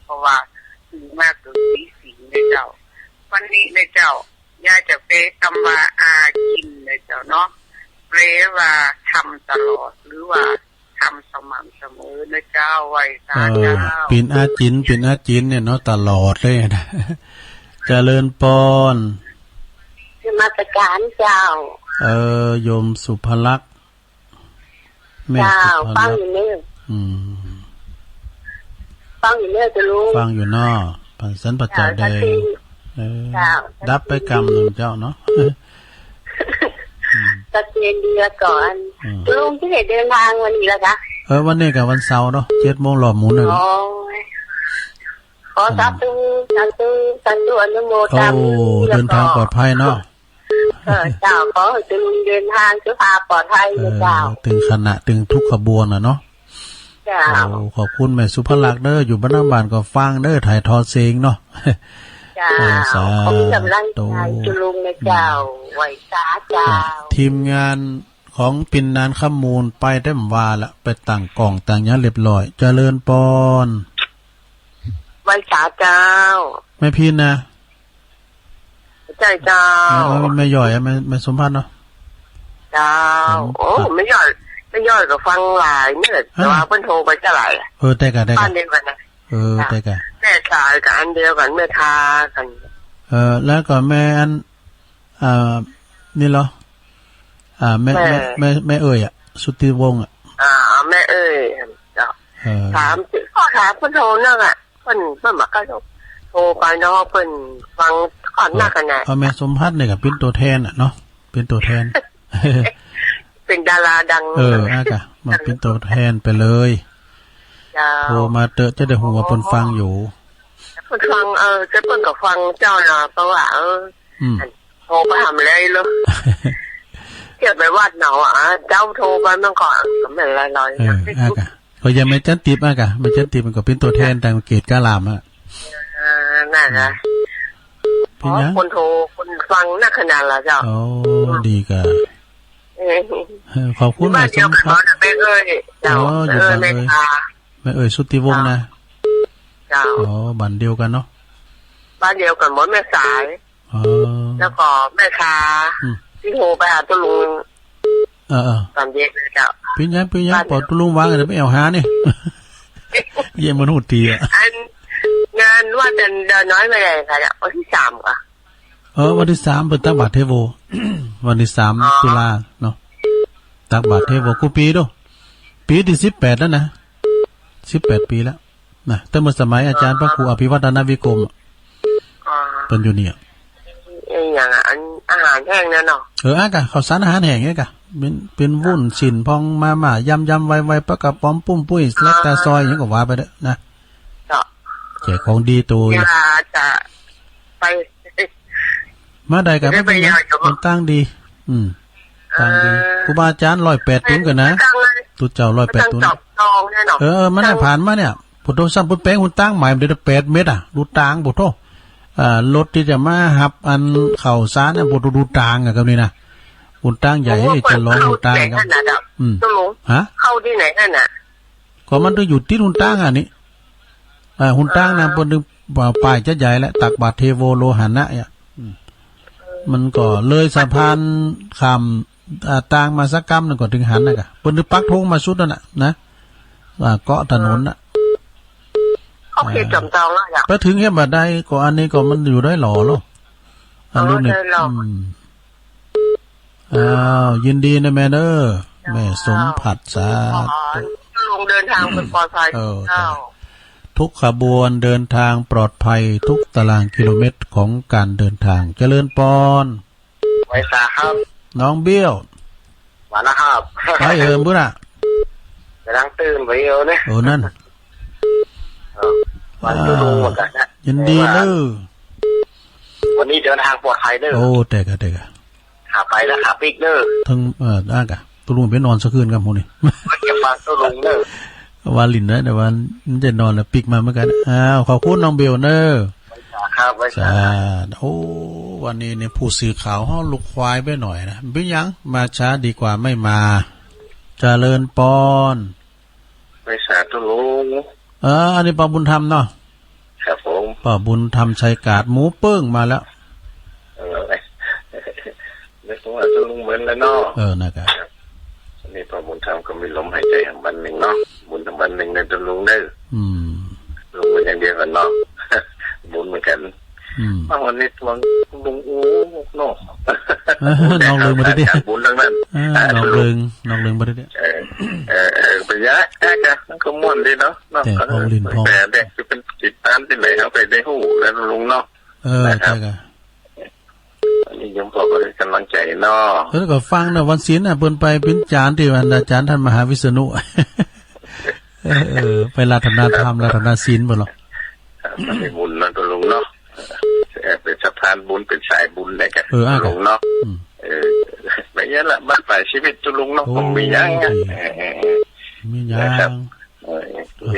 เพราะว่าถึงมากถึงตี 4เลยเจ้าวันนี้เลยเจ้ายายจะเปคำว่าอากินเลยเจ้าเนาะแปลว่าทำตลอดหรือว่าทำสม่ำเสมอนะเจ้าไว้สาเจ้าปิ่นอาจินเนี่ยเนาะตลอดเลยนะ เจริญปอนนมัสการเจ้าโยมสุภลักษณ์แม่สุภลักษณ์ฟังอยู่เนี่ยฟังอยู่เนี่ยจะรู้ฟังอยู่เนาะปันสันปัจจัยแดงดับไปกรรมหนึ่งเจ้าเนาะตะเกียนเดียก่อนลุงที่ไหนเดินทางวันนี้แล้วคะวันนี้กับวันเสาร์เนาะ7 โมงหล่อหมุนเลยขอสาธุอนุโมทนาเดินทางปลอดภัยเนาะเจ้าขอให้ลุงเดินทางสุขภาพปลอดภัยนะเจ้าถึงขณะถึงทุกขบวนเนาะเจ้าขอบคุณแม่สุภลักษณ์เด้ออยู่บ้านบ้านก็ฟังเด้อถ่ายทอดเสียงเนาะเจ้าขอบคุณกำลังใจจุลุงนะเจ้าไหวสาเจ้าทีมงานของปิ่นนานข้ามมูลไปได้มว่าละไปตั้งกล่องตั้งยาเรียบร้อยเจริญปอนไหวสาเจ้าแม่พี่นะใช่เจ้าไม่ย่อยไม่สมพันธ์เนาะเจ้าโอ้ไม่ย่อยก็ฟังหลายเนี่ยแต่ว่าเพิ่นโทรไปเท่าไหร่ได้กันบ้านเดียวกันนะได้กันแม่ชายกับอันเดียวกันแม่ทากันแล้วก็แม่อันนี่เหรอแม่เอ่ยสุติวงศ์แม่เอ่ยถามข้อถามเพิ่นโทรนั่งเพิ่นมาก็โทรไปเนาะเพิ่นฟังก่อนหน้ากันน่ะแม่สมพัฒน์เนี่ยก็เป็นตัวแทนเนาะเป็นตัวแทนเป็นดาราดังกะมาเป็นตัวแทนไปเลยโทรมาเตอะจะได้หัวเพิ่นฟังอยู่เพิ่นฟังจะเพิ่นก็ฟังเจ้าน่ะเพราะว่าโทรไปทำอะไรเลยเกี่ยวไปวัดเนาะเจ้าโทรไปมันก่อนก็ไม่ลอยๆก็ยังไม่จัดติบไม่จัดติบมันก็เป็นตัวแทนแต่เกตกะลามนั่นนะคนโทรคนฟังนักขนาดละเจ้าดีกะขอบคุณแม่สมพัฒน์แม่เอ้ยเจ้าแม่เอ้ยสุติวงศ์นะเจ้าบ้านเดียวกันเนาะบ้านเดียวกันหมดแม่สายแล้วก็แม่คาที่โทรไปหาตุลุงตอนเย็นเลยเจ้าพี่ยังปอตุลุงวางกันไปเอาหานี่เยี่ยมมันหูตีงานว่าเดินน้อยไปเลยค่ะวันที่3ค่ะวันที่3เป็นตักบาตรเทโว วันที่3 ตุลาเนาะตักบาตรเทโวกูปีด้วยปีที่18แล้วนะ18 ปีแล้วนะตั้งแต่สมัยอาจารย์พระครูอภิวัฒนวิกรมเป็นอยู่เนี่ยอย่างอาหารแห้งนั่นเนาะกะข้าวสารอาหารแห้งไงกะเป็นวุ้นสินพองมายำไวๆปะกะป้อมปุ้มปุ้ยเล็กตาซอยอย่างก็ว่าไปเด้อนะแจกของดีตัวจะไปมาได้กับเป็นตั้งดีตั้งดีครูบาอาจารย์108 ตุนกันนะตุเจ้า108 ตุนมันได้ผ่านมาเนี่ยพุทโธซ้ำพุทแป้งหุ่นตั้งหมายมันได้8 เมตรดูตางพุทโธรถที่จะมาหับอันเข่าซ้านพุทโธดูตางกับนี่นะหุ่นตั้งใหญ่จะร้องหุ่นตั้งครับฮะเข้าที่ไหนนั่นน่ะก็มันต้องอยู่ที่หุ่นตั้งนี่หุ่นตั้งนะบนนึงป้ายจะใหญ่แล้วตักบาตรเทโวโลหะนะเนี่ยมันก็เลยสะพานข้ามต่างมาสักกำนึงก็ถึงหันนะกะบนนึงปักธงมาสุดนั่นนะเกาะถนนนะโอเคจำจองแล้วไปถึงแค่บัดใดก็อันนี้ก็มันอยู่ได้หล่อเนาะอันนี้เนี่ยยินดีนะแม่เด้อแม่สมผัสสาลงเดินทางเป็นปลอดภัยทุกขบวนเดินทางปลอดภัยทุกตารางกิโลเมตรของการเดินทางเจริญปอนไว้สาครับน้องเบี้ยวมาแล้วครับไปบุญกำลังตื่นไปเนี่ยนั่นวันดูหมดกันนะ ยินดีเด้อวันนี้เดินทางปลอดภัยเด้อโอ้แต่กะขาไปแล้วขาปิกเด้อทั้งอ้ากะตุลุงไปนอนสักคืนกับหมู่นี่มันจะฟังตุลุงเด้อวาลินนะแต่ว่าจะนอนแล้วปิกมาเหมือนกันขอบคุณน้องเบลเด้อครับไว้จ้าโอ้วันนี้เนี่ยผู้สื่อข่าวเฮาลูกควายไปหน่อยนะเป็นยังมาช้าดีกว่าไม่มาเจริญปอนไปสาธุลุงอันนี้ป้าบุญธรรมเนาะครับผมป้าบุญธรรมชัยกาดหมูเปิ้งมาแล้วไม่ต้องว่าตุลุงเหมือนแล้วเนาะนะครับนี่ป้าบุญธรรมก็มีลมหายใจของวันหนึ่งเนาะบุญทั้งวันหนึ่งในตุลุงเด้อลุงมันอย่างเดียวกันเนาะบุญเหมือนกันวันนี้ทวงลุงเนาะน้องเลิงมาดิบุญทั้งนั้นน้องเลิงมาดิไปยะแกก็ม่วนดีเนาะแต่ของลินพองแต่เด็กคือเป็นจิตตามที่ไหนเอาไปได้หู้แล้วลุงเนาะใช่ค่ะอันนี้ยมพ่อก็ได้กำลังใจเนาะแล้วก็ฟังนะวันศีลเปิ้นไปเป็นจานที่วันอาจารย์ท่านมหาวิษณุไปราธนาธรรมราธนาศีลบ่หรอมันเป็นบุญนะตัวลุงเนาะเป็นสะพานบุญเป็นสายบุญได้กันลุงเนาะไม่เยอะละบ้านปลายชีวิตตัวลุงเนาะผมมียังมียัง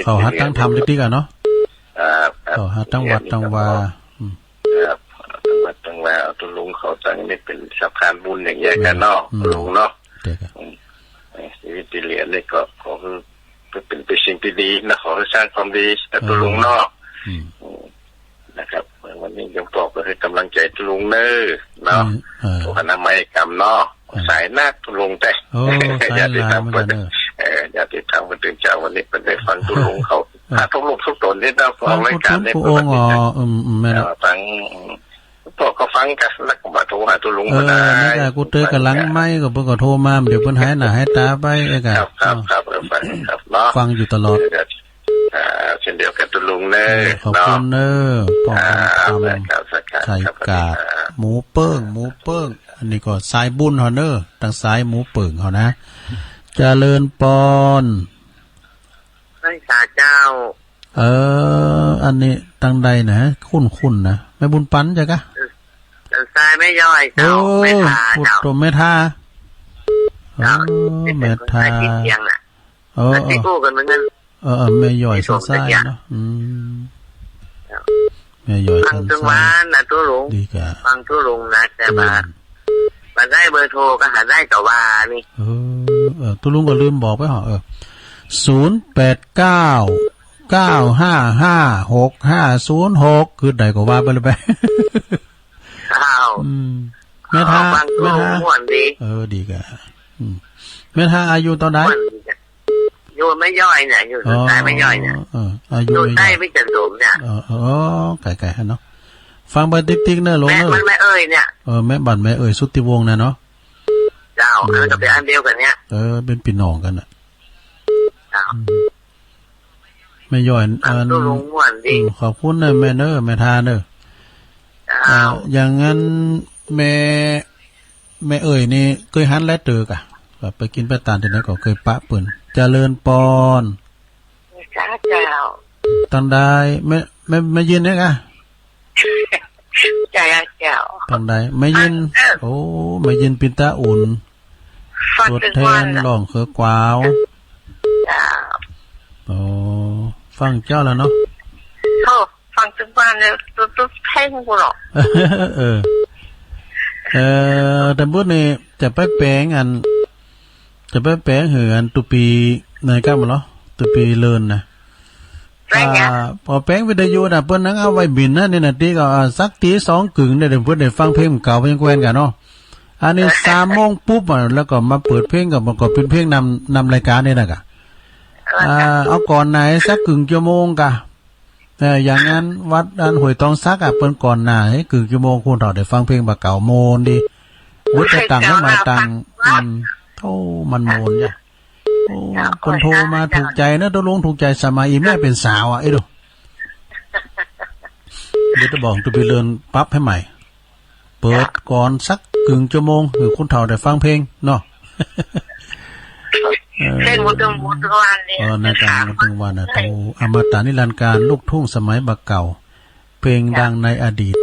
เขาหัดตั้งธรรมติ๊กๆอ่ะเนาะเขาหัดตั้งวัดตั้งวาตั้งวัดตั้งวาตัวลุงเขาตั้งนี่เป็นสะพานบุญอย่างแยกกันเนาะลุงเนาะชีวิตที่เหลือนี่ก็ขอเป็นสิ่งที่ดีนะขอสร้างความดีแต่ตัวลุงเนาะนะครับวันนี้ยังบอกก็ให้กำลังใจตุลุงเนอเนาะตัวคณะไม้กรรมเนาะสายนาตุลุงแต่อย่าติดตามเพื่อนอย่าติดตามเพื่อนเจ้าวันนี้เป็นได้ฟังตุลุงเขาหาทุกรูปทุกตนที่เราฟังรายการในปกติฟังตัวก็ฟังกันแล้วก็มาโทรหาตุลุงมาได้นี่กูเตยกำลังไม่ก็เพิ่งก็โทรมาเดี๋ยวเพิ่นหายหน้าหายตาไปไอ้กะครับฟังอยู่ตลอดเช่นเดียวกับตุลุงเนอขอบคุณเนอปองทำใส่กาดหมูเปิ้งอันนี้ก็สายบุญเฮาเนอตั้งสายหมูเปิ้งเฮานะเจริญปอนให้สาเจ้าอันนี้ตั้งใดนะคุ้นนะแม่บุญปันจ้ะกะสายไม่ย่อยเจ้าไม่ทาเจ้าพุทโธไม่ทาไม่ทาที่กู้กันเหมือนกันไม่ย่อยซ่าๆเนาะไม่ย่อยฟังจังหวะนะตัวลุงฟังตัวลุงนะแต่มาได้เบอร์โทรก็หาได้ต่อว่านี่ตัวลุงก็ลืมบอกไปเหรอ0899555656คือใดก็ว่าไปเลยไปแม่ท่าดีกะแม่ท่าอายุตอนไหนอยู่ไม่ย่อยเนี่ยอยู่ใต้ไม่ย่อยเนี่ยอยู่ใต้ไม่จัดสมเนี่ยไก่ๆฮะเนาะฟังไปติ๊กๆเนอะลงเนอะแม่เอ่ยเนี่ยแม่บัตรแม่เอ่ยสุทธิวงศ์นะเนาะเจ้ามันจะเป็นอันเดียวกันเนี่ยเป็นพี่น้องกันอ่ะไม่ย่อยตัวลุงม่วนดีขอบคุณเนอะแม่เนอะแม่ทาเนอะอย่างงั้นแม่เอ่ยนี่เคยหันและเตอกะไปกินไปตานที่ไหนก็เคยปะเปิ่นเจริญปอนจ้าเจ้าตังได้ไม่ยินเนี่ยกะจ้าเจ้าตังได้ไม่ยินโอ้ไม่ยินปินตาอุ่นสวดแทนร้องคือกวาวจ้าโอ้ฟังเจ้าแล้วเนาะฟังทุกวันเลยตุ๊บเพ่งกูหรอแต่บุญนี่จะไปแปลงหืออันตุปีในก้ามเหรอตุปีเลินนะพอแปลงวิทยุน่ะเพิ่นนังเอาไว้บินนะนี่น่ะตีก็สักตี2กึ่งได้เพิ่นได้ฟังเพลงเก่าเพลงแควนกันเนาะอันนี้3 โมงปุ๊บแล้วก็มาเปิดเพลงกับมันก็เป็นเพลงนำรายการนี่น่ะกะเอาก่อนไหนสักครึ่งชั่วโมงกะอย่างนั้นวัดอันห้วยตองซักเปิ้นก่อนหน้าให้ครึ่งชั่วโมงคุณเฒ่าได้ฟังเพลงบักเก่าโมนดิวุฒิตังให้มาตังโธ่มันโมนจ้ะโอ้คนโทรมาถูกใจนะตัวลุงถูกใจสมัยอีแม่เป็นสาวไอ้ดูเดี๋ยวจะบอกตัวไปเรียนปั๊บให้ใหม่เปิดก่อนสักครึ่งชั่วโมงคือคุณเฒ่าได้ฟังเพลงเนาะเพลงมุดวันเนี่ยในการมุดวันนะโตอมตะนิรันดร์การลูกทุ่งสมัยบักเก่า เพลงดังในอดีต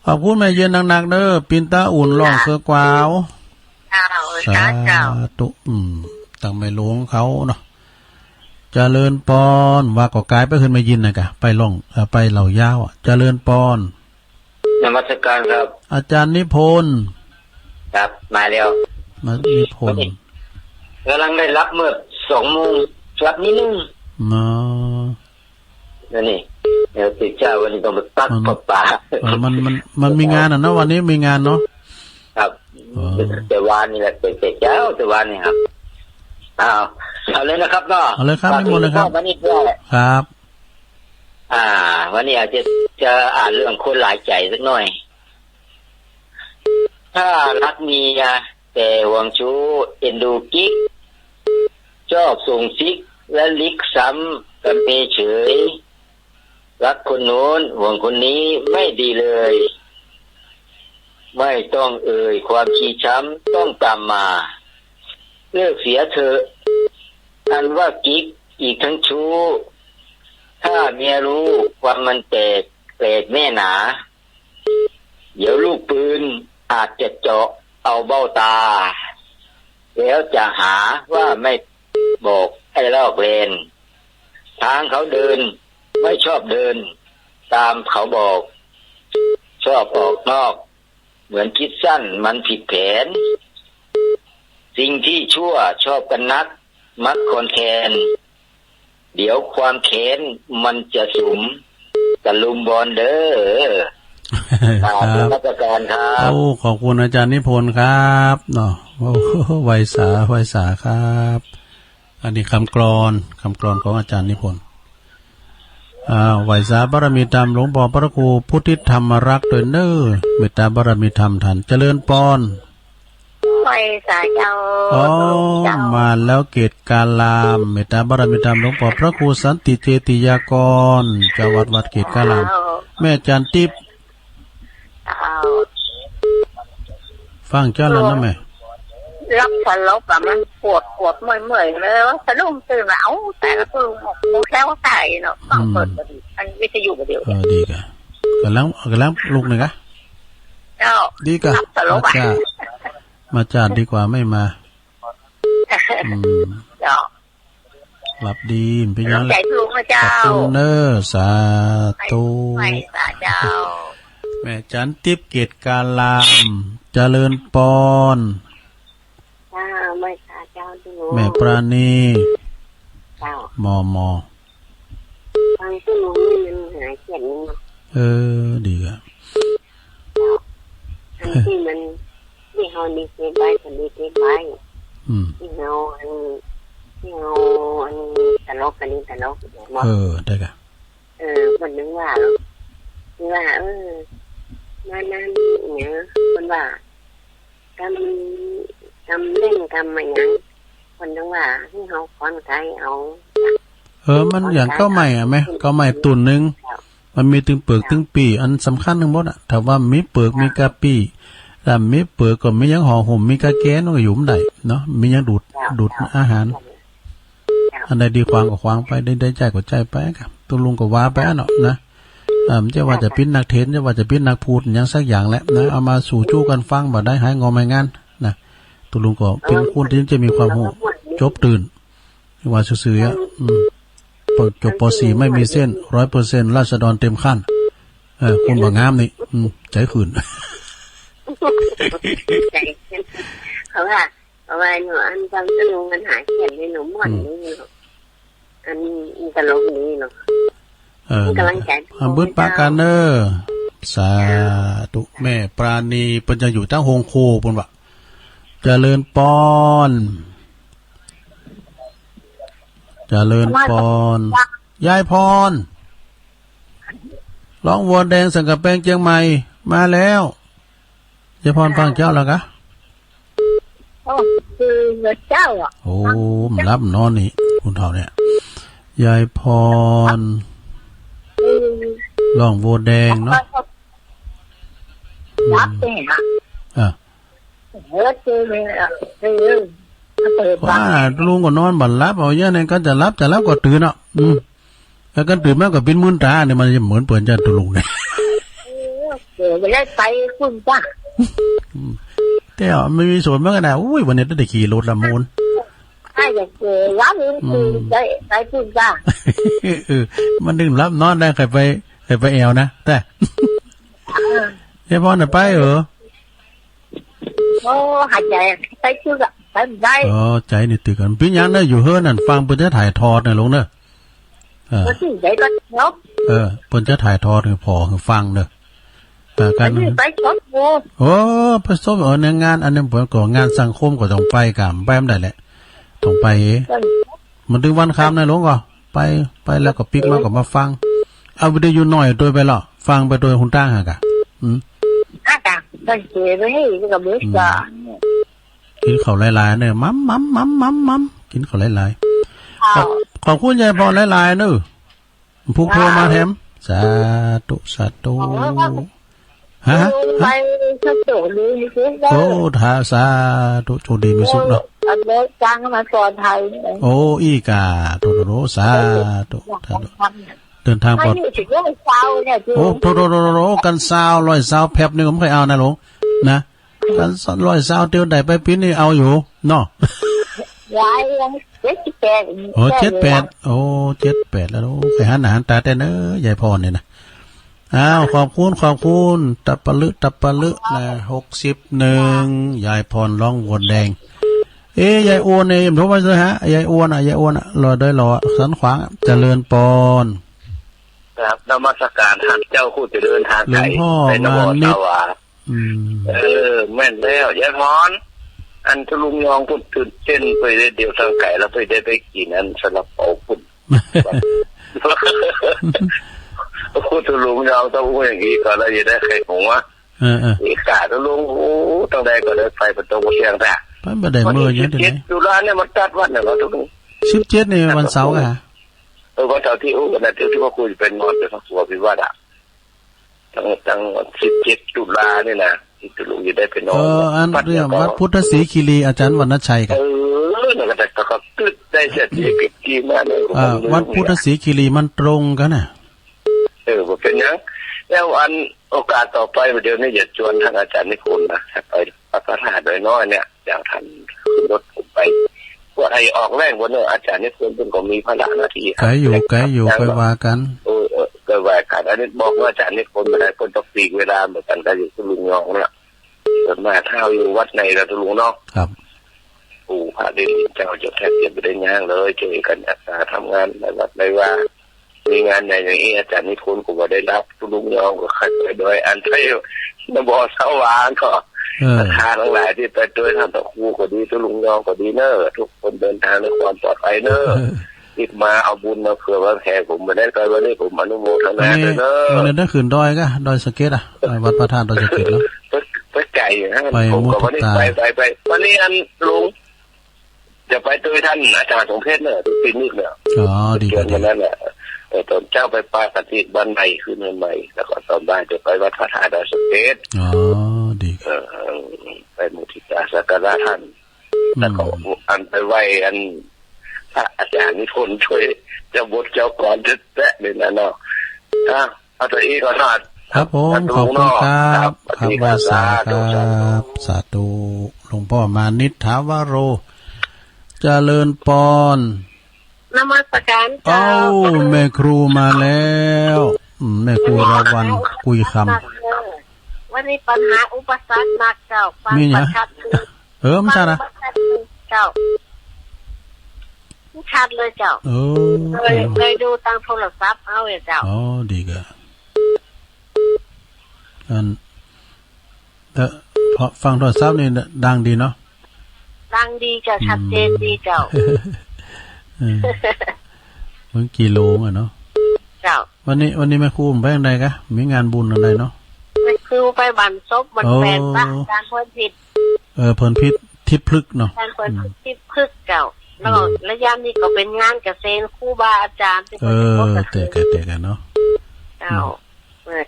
ขอบคุณแม่เย็นหนักๆเด้อปินตาอุ่นร้องเสือกวาวสาธุตั้งไม่หลวงเขาเนาะเจริญปอนว่าก็กลายไปขึ้นมายินนะกะไปล่องไปเหล่ายาวเจริญปอนนมัสการครับอาจารย์นิพนธ์ครับมาแล้วมานิพนธ์กำลังได้รับเมื่อ2 โมงรับนิดนึงนี่เดี๋ยวติดเจ้าวันนี้ต้องไปตัดป่ามันมีงานเนาะวันนี้มีงานเนาะครับแต่วันนี้แหละแต่เจ้าแต่วันนี้ครับเอาเลยนะครับเนาะเอาเลยครับนิมนต์เลยครับวันนี้ด้วยครับวันนี้อาจจะอ่านเรื่องคนหลายใจสักหน่อยถ้ารักเมียแต่หวงชู้เอ็นดูกิ๊กชอบส่งซิกและลิกซ้ำกันไปเฉยรักคนโน้นห่วงคนนี้ไม่ดีเลยไม่ต้องเอ่ยความขี้ช้ำต้องตามมาเลิกเสียเถอะอันว่ากิ๊กอีกทั้งชู้ถ้าเมียรู้ความมันแตกแน่หนาเดี๋ยวลูกปืนอาจจะเจาะเอาเบ้าตาแล้วจะหาว่าไม่บอกไอ้ลอกเลนทางเขาเดินไม่ชอบเดินตามเขาบอกชอบออกนอกเหมือนคิดสั้นมันผิดแผนสิ่งที่ชั่วชอบกันนักมักคนแคนเดี๋ยวความแค้นมันจะสุมตะลุมบอลเด้อครับราชการครับขอบคุณอาจารย์นิพนธ์ครับเนาะไวสาครับอันนี้คำกลอนของอาจารย์นิพนธ์ไหวสาบารมีธรรมหลวงพ่อพระครูพุทธิธรรมรักษ์โดยเน้อเมตตาบารมีธรรมท่านเจริญปอนไหวสาเจ้ามาแล้วเกตกาลามเมตตาบารมีธรรมหลวงพ่อพระครูสันติเจติยากรเจ้าวัดเกตกาลามแม่จันทิพย์ฟังเจ้าแล้วนะแม่รับสลบมันปวดเมื่อยเลยว่าสะดุ้งตื่นมาแต่ละคนมูแค่ว่าตายเนาะฟังเปิดอันวิทยุประเดี๋ยวดีกะกำลังลูกหนึ่งอะดีกะมาจาดดีกว่าไม่มาหลับดีเป็นยังไงขอบคุณเนอสาธุแม่จันทิพย์เกตกาลามเจริญปอนแม่ปราณีมอฟังชั่วโมงนี้มันหายเขียนดีอ่ะที่มันที่เฮาดีเก็บไว้คนดีเก็บไว้ที่เฮาอันตลกกันนี่ตลกได้กะคนนึงว่ามานั่นเนี่ยคนว่ากำเล่นกำมาอย่างคนนึงว่าที่เฮาคอนไทยเอามันอย่างข้าวใหม่ไหมข้าวใหม่ตุ่นนึงมันมีตึงเปลือกตึงปีอันสำคัญทั้งหมดอ่ะถ้าว่ามีเปลือกมีกะปีแต่มีเปลือกก็มียังห่อห่มมีกะแก้นก็อยู่ได้เนาะมียังดูดอาหารอันใดดีควางก็ควางไปได้ใจก็ใจไปครับตัวลุงก็ว่าไปเนาะนะจะว่าจะปิ้นนักเทศจะว่าจะปิ้นนักพูดอย่างสักอย่างแหละนะเอามาสู่จู้กันฟังบ่ได้หายงอไม่งานนะตัวลุงก็เป็นคนที่จะมีความหูจบตื่นว่าซื่อๆจบป.4 ไม่มีเส้น 100% ราษฎรเต็มขั้นคุณบ่งามนี่ใจขืนเขาว่าหนูอันฟังตะลุงมันหายเขียนให้หนูหมดนี่อันตลกนี้เนาะกำลังใจบึ้ดปากันเนอสาธุแม่ปราณีเพิ่นจะอยู่ตั้งโฮงโคเพิ่นว่าเจริญปอนเจริญปอนยายพรร้องวัวแดงสังกะแปงเชียงใหม่มาแล้วยายพรฟังเจ้าแล้วกะคือเจ้าอ่ะมันรับนอนนี่คุณเฒ่าเนี่ยยายพรร้องวัวแดงเนาะรับเองอ่ะว่าลุงก็นอนบัดรับเอาเยอะเนี่ยก็จะรับก็ตื่นเนาะ แล้วกันตื่นมาก็เป็นมื่นตาเนี่ยมันจะเหมือนเปิ่นจันตุลุงเนี่ย เดี๋ยวไปได้ไปคุณจ้า แต่ไม่มีส่วนมากนะอุ้ยวันนี้ได้ขี่รถละมูล ไอ้เด็กร้านนี้คือได้ไปคุณจ้า มันดึงรับนอนได้ใครไปแอวนะแต่เฉพาะน่ะไปโอ้หายใจไปชื่อไปได้ใจนี่ตื่นกันพี่ยังเนอะอยู่เฮือนั่นฟังเพิ่นจะถ่ายทอดน่ะลงเนอะก็ที่ใจก็เนาะเพิ่นจะถ่ายทอดคือพอคือฟังเนอะกันไปชมไปชมในงานอันนั้นเพิ่นก็งานสังคมก็ต้องไปกันไปมันได้แหละต้องไปมันถึงวันค้ำนะลงก็ไปแล้วก็ปิกมาก็มาฟังเอาวิดีโอหน่อยตัวไปหรอฟังไปตัวหุ่นตั้งหากะก็เสียไปให้ก็เบิดจ้ะกินข้าวหลายๆเนี่ยมัมกินข้าวหลายๆขอบคุณยายพรหลายๆเนอะผู้โทรมาแถมสาธุฮะไปสาธุเลยโอ้ท่าสาธุโชคดีมีสุขเนาะอันนี้จ้างมาสอนไทยโอ้อีกาโตสาธุเดินทางปลอดโอ้โตกันซาว100แพ็บนี่ผมเคยเอานะหลวงนะกัน100เตียวได้ไปปีนี้เอาอยู่เนาะยาย78โอ้78โอ้78แล้วไปหาอาหารตาแต่เนอะยายพรเนี่ยนะอ้าวขอบคุณตับปะลึนะ61ยายพรร้องวนแดงยายอ้วนเนี่ยผมว่าฮะยายอ้วนรอได้รอสันขวางเจริญปอนครับนมัสการท่านเจ้าคู่จะเดินทางไกลในนโมตวาแม่นแล้วยายพรอันทลุงยองพุ่นตื่นเต้นไปได้เดียวทางไก่แล้วไปกินอันสลับเอาพุ่นพูดทลุงยองต้องพูดอย่างนี้ก่อนแล้วจะได้ใครผมว่าอีกาทลุงโอ้ตั้งแต่ก็ได้ไปประตูเชียงแต่ไปได้เมื่อยังได้ตุลาเนี่ยมันตัดวันเนี่ยเราทุก17นี่วันเสาร์อ่ะวันเสาร์ที่กันนะที่ว่าคุยเป็นนอนเป็นสัวพิวาทอ่ะตั้ง17ตุลาเนี่ยนะที่ตุลุงจะได้เป็นนอนอันเรื่องวัดพุทธศรีคีรีอาจารย์วรรณชัยกันนั่นก็แต่ก็ตึ๊ดได้เสร็จกี่มาเลยวัดพุทธศรีคีรีมันตรงกันน่ะว่าเป็นยังแล้วอันโอกาสต่อไปเดี๋ยวนี้อย่าชวนท่านอาจารย์นิพนธ์นะไปพระธาตุน้อยเนี่ยอย่างท่านขึ้นรถผมไปว่าไอออกแรงวันนี้อาจารย์นิพนธ์เป็นก็มีพระหน้าที่ไกลอยู่ไปว่ากันก็ว่ากันอันนี้บอกว่าอาจารย์นิพนธ์ไม่ได้คนต้องปีกเวลาเหมือนกันก็อยู่ที่ลุงยองเนี่ยส่วนมากเท่าอยู่วัดในเราตุลุงเนาะครับปู่พระเดชเจ้าจะแทบจะไม่ได้ย่างเลยเจอกันทำงานในวัดในว่ามีงานในอย่างนี้อาจารย์นิพนธ์ก็ได้รับตุลุงยองก็ขัดไปโดยอันที่นบสว่างก็ทางทั้งหลายที่ไปด้วยท่านตะคูก็ดีตุลุงยองก็ดีเนอะทุกคนเดินทางในความปลอดภัยเนอะรีบมาเอาบุญมาเผื่อว่าแขกผมมาได้ไปวันนี้ผมอนุโมทนาเลยเนอะวันนี้ได้ขึ้นดอยก็ดอยสะเก็ดอ่ะวัดพระธาตุดอยสะเก็ดแล้วไปไก่ฮะผมก็วันนี้ไปวันนี้อันลุงจะไปด้วยท่านอาจารย์สมเพชรเนอะที่ปีนี้เนอะดีกันนั่นแหละตอนเจ้าไปปาปฏิบัติใหม่ขึ้นใหม่แล้วก็ตอนบ่ายจะไปวัดพระธาตุดอยสะเก็ดดีไปมุทิตาสักการะท่านแล้วก็อันไปไหว้อันพระอาจารย์นิพนธ์ช่วยเจ้าบทเจ้าก่อนจะแตะเลยนะเนาะเอาตัวเองก่อนครับผมขอบคุณครับครับว่าสาครับสาธุหลวงพ่อมานิถาวโรเจริญปอนนมัสการเจ้าแม่ครูมาแล้วแม่ครูราวันคุยคำวันนี้ปัญหาอุปสรรคหนักเจ้าฟังประชัดไม่ใช่นะเจ้าชัดเลยเจ้าเลยดูทางโทรศัพท์เอาเจ้าดีกะแต่พอฟังโทรศัพท์นี่ดังดีเนาะดังดีเจ้าชัดเจนดีเจ้ามึงกี่โลอ่ะเนาะเจ้าวันนี้แม่ครูไปยังไงกะมีงานบุญอะไรเนาะแม่ครูไปบันซบบันแปดบ้านการเพิ่นผิดเพิ่นผิดทิพลึกเนาะการเพิ่นทิพลึกเจ้าแล้วระยะนี้ก็เป็นงานเกษตรครูบาอาจารย์ที่แต่กันเนาะเจ้า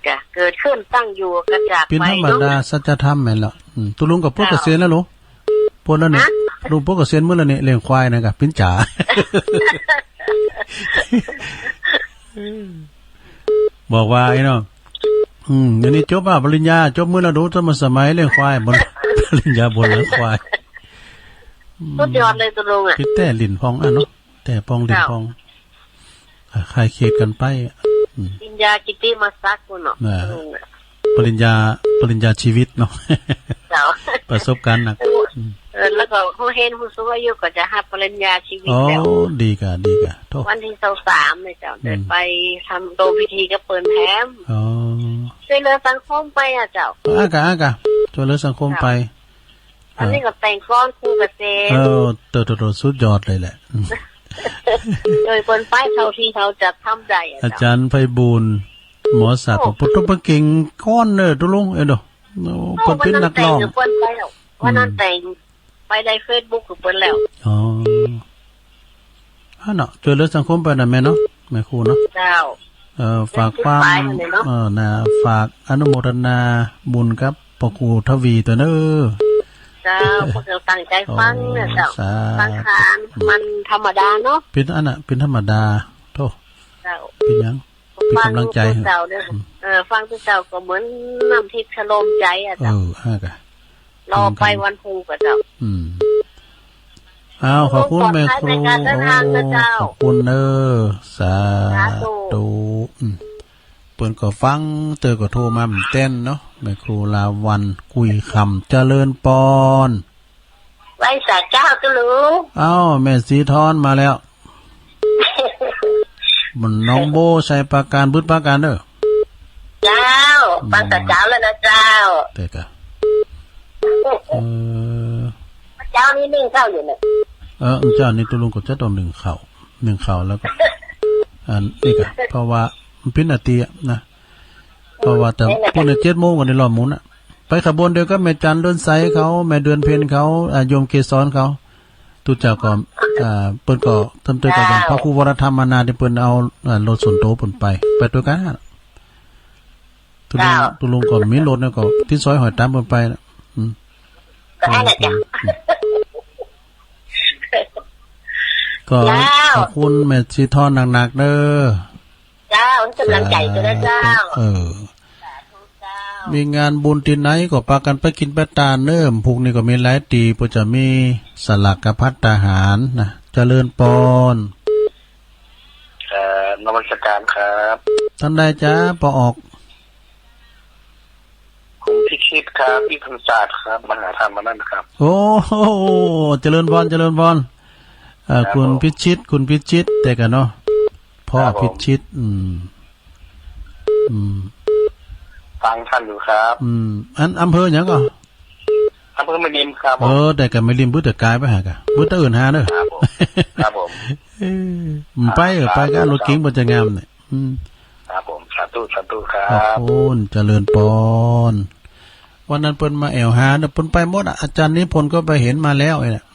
จ้ะเกิดขึ้นตั้งอยู่กระจากไปเป็นธรรมดาสัจธรรมแม่นล่ะตุลุงกับพวกเกษตรแล้วลูกพวกนั้นเนี่ยลุงพวกเกษตรเมื่อละเนี่ยเลี้ยงควายนะกับปิ้นจ๋า บอกว่าไอ้เนาะเดี๋ยวนี้จบปริญญาจบมื้อละดูสมัยเรื่องควายบนปริญญาบนหลังควายสุดยอดเลยตุลุงอ่ะพี่แต่ลิ้นพองเนาะแต่พองลิ้นพองคลายเครียดกันไปปริญญากิติมาซักกูเนาะปริญญาชีวิตเนาะประสบการณ์หนักแล้วก็ผู้เห็นผู้สูงอายุก็จะรับปริญญาชีวิตแล้วดีกะวันที่23เนี่ยเจ้าได้ไปทำโตพิธีกับเปิ้นแถมช่วยเหลือสังคมไปอ่ะเจ้าอากะช่วยเหลือสังคมไปอันนี้ก็แต่งก้อนครูเกษตรโตสุดยอดเลยแหละโดยคนป้ายเท่าที่เขาจะทำได้อาจารย์ไพบูลย์หมอสัตว์พุทธประเก่งก้อนเนอตุลุงเด้อเพิ่นเป็นนักร้องวันนั้นแต่งไปใน Facebook ของเพิ่นแล้วเนาะช่วยเหลือสังคมไปน่ะแม่เนาะแม่ครูเนาะเจ้าฝากความฝากอนุโมทนาบุญครับพ่อครูทวีตัวเด้อเจ้าพวกเราตั้งใจฟังเนี่ยเจ้าฟังทานมันธรรมดาเนาะเป็นอันน่ะเป็นธรรมดาโธ่เจ้าเป็นหยังเป็นกำลังใจเจ้าเด้อฟังเจ้าก็เหมือนน้ำทิพย์ชโลมใจอ่ะเจ้ากะรอไปวันพุธก็เจ้าขอบคุณแม่ครูขอบคุณเด้อสาธุเปิ้นก็ฟังเตอก็โทรมาเต้นเนาะแม่ครูลาวันคุยคำเจริญปอนไว้สาเจ้าตุลุงแม่สีทอนมาแล้วมันน้องโบใช้ปากการบึดปากการเด้อเจ้าฟังสาเจ้าแล้วนะเจ้าแต่กะเจ้านี่นึ่งข้าวอยู่เนี่ยเจ้านี่ตุลุงก็จะต้องนึ่งข้าวแล้วก็นี่กะเพราะว่ามันเป็นนาทีนะเพราะว่าแต่พวกเนี่ย7 โมงวันนี้รอหมุนไปขบวนเดียวก็แม่จันเดินไซเขาแม่เดือนเพ็ญเขาโยมเกศรเขาตุเจ้าก็เปิ้นก็ทำตัวกันพระครูวรธรรมนาที่เปิ้นเอารถส่วนโตเปิ้นไปตัวกันตุลุงก็มีรถเนี่ยก็ที่ซอยหอยตามเปิ้นไปนะก็ขอบคุณแม่ชีทอนหนักๆเด้อเจ้ากำลังใจตัวเจ้ามีงานบุญที่ไหนก็พากันไปกินไปตาเนิ่มพวกนี้ก็มีหลายตีบ่จะมีสลักกภัตตาหารนะเจริญปอนนมัสการครับท่านใดจ้าปออกคุณพิชิตครับพิพันศาสตร์ครับมหาธรรมนั่นครับโอ้เจริญพรคุณพิชิตแต่กันเนาะพ่อพิชิตฟังท่านอยู่ครับอำเภอหยังก็อำเภอแม่ริมครับแต่ก็ไม่ริมบุตรกายไปหากะบุตรอื่นหาเด้อครับผมไปก็รถเก๋งบ่จะงามเนี่ยครับผมสาธุครับขอบคุณเจริญปอนวันนั้นเพิ่นมาแอวหาเด้อเพิ่นไปหมดอาจารย์นิพนธ์ก็ไปเห็นมาแล้วไอ้น่ะ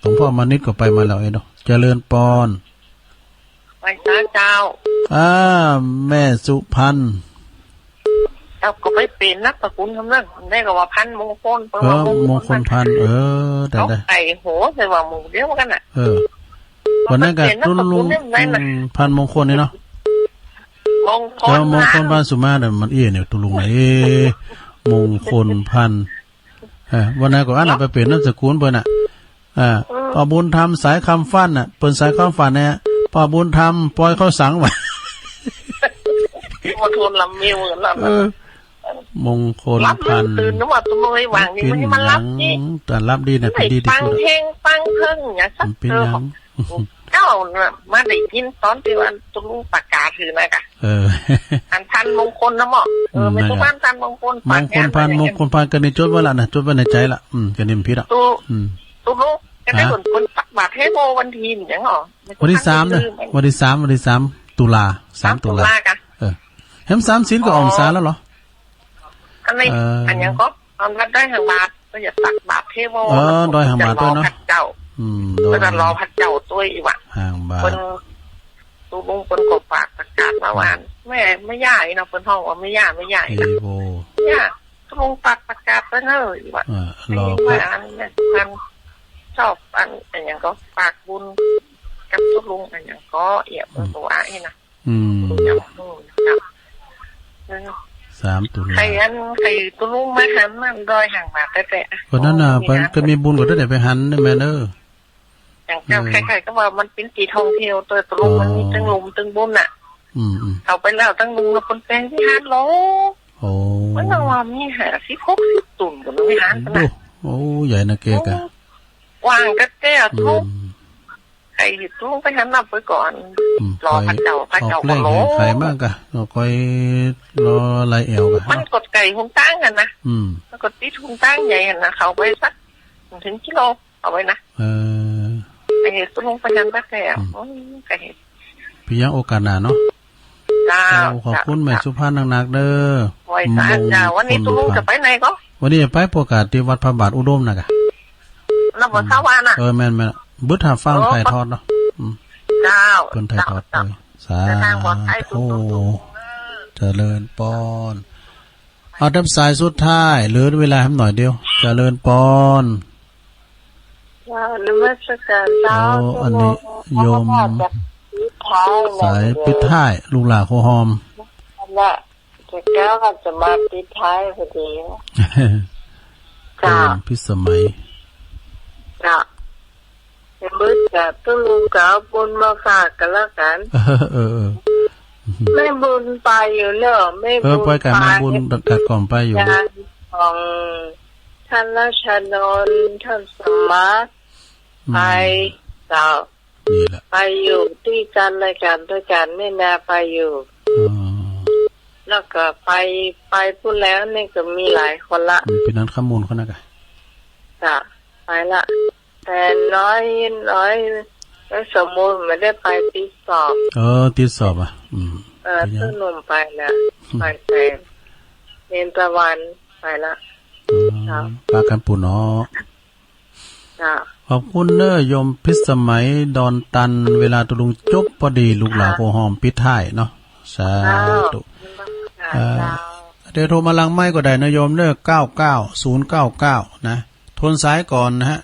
หลวงพ่อมานิดก็ไปมาแล้วไอ้เนาะเจริญปอนไว้เจ้าแม่สุพรรณเราก็ไปเป็นนักตระกูลทำนั่นได้ก็ว่าพันมงคลมงคลพันได้ไอ้โหใส่ว่าหมู่เดียวกันน่ะวันนั้นก็ลุงพันมงคลนี่เนาะมงคลพันสุมาเนี่ยมันเนี่ยตุลุงมงคลพันวันนั้นก็อันน่ะไปเป็นนามสกุลเพิ่นน่ะป้าบุญธรรมสายคำฟันน่ะเปิ้นสายคำฟันเนี่ยป้าบุญธรรมปล่อยเขาสังไว้มงคลลำมิวนั่นมงคลพันตื่นนึกว่าตัวไม่วางนี่มันรับดีแต่รับดีเนี่ยเป็นดีที่สุดฟังเพลงฟังเพิ่งอย่างสักเจ้ามาได้ยินตอนที่ว่าตุลุงประกาศถือนะกะอันพันมงคลนะหมอไม่ต้องพันพันมงคลมงคลพันกันในจดไว้ละนะจดไว้ในใจละกันนิ่มพิษอ่ะตุลุงจะได้คนตักบาตรเทโบวันทีอย่างหรอวันที่3เนี่ยวันที่3ตุลา3ตุลาเห็น3ศีลก็ออกษาแล้วเหรออันนี้อันยังก็ตอนรับได้ห่างบาทก็อย่าตักบาทเทโบได้ห่างบาทด้วยเนาะก็จะรอพัดเจ้าตัวอีกว่ะห่างบาทคนตูลุงคนกบปากประกาศเมื่อวานแม่ไม่ย่าเนาะคนห้องว่าไม่ย่าย่ตูลุงปากประกาศไปเลยว่ะรอว่าอันนี้มันชอบอันยังก็ปากบุญกับตูลุงอันยังก็เอี่ยมตัวไอ้นะ 3 ตุลา ใครอันใครตุ้ลุงมาหันมันดอยห่างมาแต่คนนั้นน่ะเพิ่นก็มีบุญก็ได้ไปหันได้แม่เด้ออย่างเจ้าใครๆก็ว่ามันเป็นสีท่องเที่ยวตัวตุ้ลุงมันมีตึงลุมตึงบุญน่ะเอาไปแล้วตั้งลุงแล้วคนแปลงที่หันโลโอ้มันต้องว่ามี50-60 ตุ่นก็ไม่หันกันน่ะโอ้ใหญ่นะเกกะวางกระแก้วทุกใครตุ้งไปหันนับไปก่อนรอพระเจ้าก็โลใครมากกะคอยรอลายเอวกะมันกดไก่หุงตั้งกันนะมันกดตีหุงตั้งใหญ่กันนะเขาไปสักถึงกิโลเอาไว้นะไอ้ตุ้งไปหันกระแก้วไก่พี่ยังโอกาสหน้าเนาะขอบคุณแม่สุภาพหนักๆเด้อไว้สารจ้าวันนี้ตุ้งจะไปไหนก็วันนี้จะไปประกาศที่วัดพระบาทอุดมน่ะกะแล้วบ่ทราบว่าน่ะแม่นบึดหาฟังถ่ายทอดเนาะเจ้าเพิ่นถ่ายทอดไปสาธุเจริญปอนเอาดับสายสุดท้ายเหลือเวลาให้หน่อยเดียวเจริญปอนนมัสการเจ้าอันนี้โยมสายปิดท้ายลูกหลานโคหอมน่ะจะแก้วก็จะมาปิดท้ายพอดีจ้าพิสมัยจ้ามืดกับตุ้งลุงกับบุญมาฝากกันแล้วกันไม่บุญไปอยู่เนอะไม่บุญไปกันไม่บุญกัดก่อนไปอยู่ของท่านราชนนท์ท่านสมัติไปต่อไปอยู่ที่กันรายการด้วยกันไม่นาไปอยู่แล้วก็ไปพูดแล้วนี่ก็มีหลายคนละเป็นนั้นข้อมูลเขานะกันจ้ะไปละแต่น้อยแล้วสมมุติไม่ได้ไปติดสอบติดสอบอ่ะต้นนมไปแล้วไปแต่เรียนตะวันไปละปากันปุ่นเนาะขอบคุณเนยมพิสมัยดอนตันเวลาตุลุงจบพอดีลูกหลานโคหอมปิดท้ายเนาะสาธุเดี๋ยวโทรมาลังไม้ก็ได้นะโยมเน99099นะทนสายก่อนนะฮะ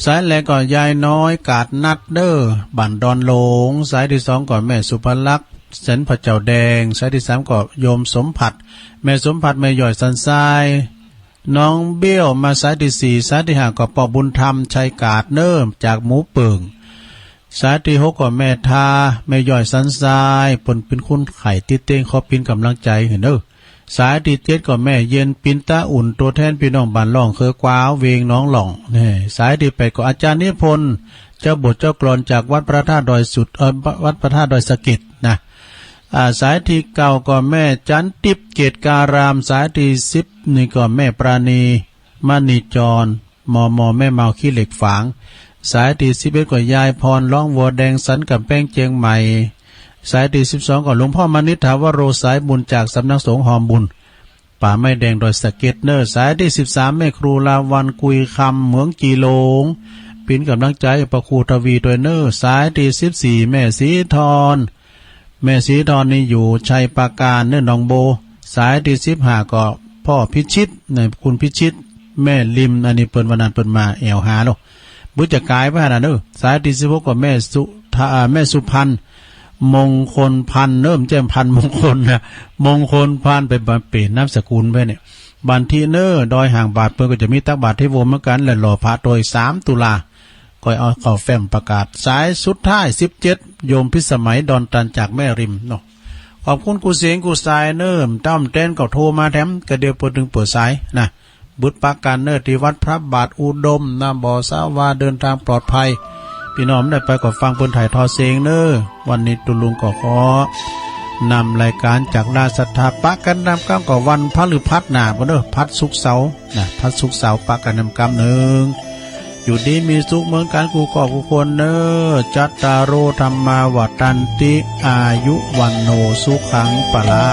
สายแรกก่อนยายน้อยกาดนัดเด้อบั่นดอนหลงสายที่2ก่อนแม่สุภลักษณ์เสนพระเจ้าแดงสายที่3ก่อนโยมสมผัดแม่สมผัดแม่ย่อยสันทรายน้องเบี้ยวมาสายที่4สายที่5ก่อนปอบุญธรรมชัยกาดเนิ่มจากหมูเปิ่งสายที่6ก่อนแม่ทาแม่ย่อยสันทรายปนเป็นคุณไข่ติเต้งขอปินกำลังใจเห็นเด้อสายที่7ก่อนแม่เย็นปินตาอุ่นตัวแทนพี่น้องบ้านล่องเคอกว้าวเวงน้องหล่องนี่สายที่8ก็อาจารย์นิพนธ์เจ้าบทเจ้ากลอนจากวัดพระธาตุดอยสุดวัดพระธาตุดอยสะเก็ดนะสายที่9ก็แม่จันติบเกตการามสายที่10นี่ก็แม่ปราณีมณีจรมแม่เมาขี้เหล็กฝางสายที่11ก็ยายพรร้องวัวแดงสันกับแป้งเจียงใหม่สายที่12ก็หลวงพ่อมณิษฐาวโรสายบุญจากสำนักสงฆ์หอมบุญป่าไม้แดงดอยสะเก็ดเนอร์สายที่13แม่ครูลาวันกุยคำเหมืองจีโลงปินกำลังใจประครูทวีโดยเนอร์สายที่14แม่สีทรนี่อยู่ชัยปราการเนอร์หนองโบสายที่15ก็พ่อพิชิตเนี่ยคุณพิชิตแม่ริมอันนี้เปิ้นวันนั้นเปิ้นมาแอวหาโลบุญจะกายไปหาเนอสายที่16ก็แม่สุพันธ์มงคลพันเริ่มแจ้งพันมงคลนะมงคลพันไปเปลี่ยนนามสกุลไปเนี่ยบันทีเนอร์ดอยห่างบาทเพื่อก็จะมีตักบาทที่โวมเหมือนกันและหล่อพระโดย3 ตุลาก็เอาเข้าแฟ้มประกาศสายสุดท้าย17โยมพิสมัยดอนตันจากแม่ริมเนาะขอบคุณกูเสียงกูสายเนอร์ต้อมเต้นก็โทรมาแถมก็เดียวเปิดสายนะบุตรปากการเนอร์ที่วัดพระบาทอุดมนาบ่อสาวาเดินทางปลอดภัยพี่น้องได้ไปก็ฟังเพิ่นถ่ายทอดเสียงเนอวันนี้ตุลุงก็ขอนำรายการจากราชศรัทธาปะกันนำกำก็วันพฤหัสหน้าบ่เด้อพัดศุกร์เสาร์นะพัดศุกร์เสาร์ปะกันนำกำนึงอยู่ดีมีสุขเหมือนกันกูก็กูคนเนอจัตตารโอธรรมาวัฏันติอายุวันโนสุขังปะลั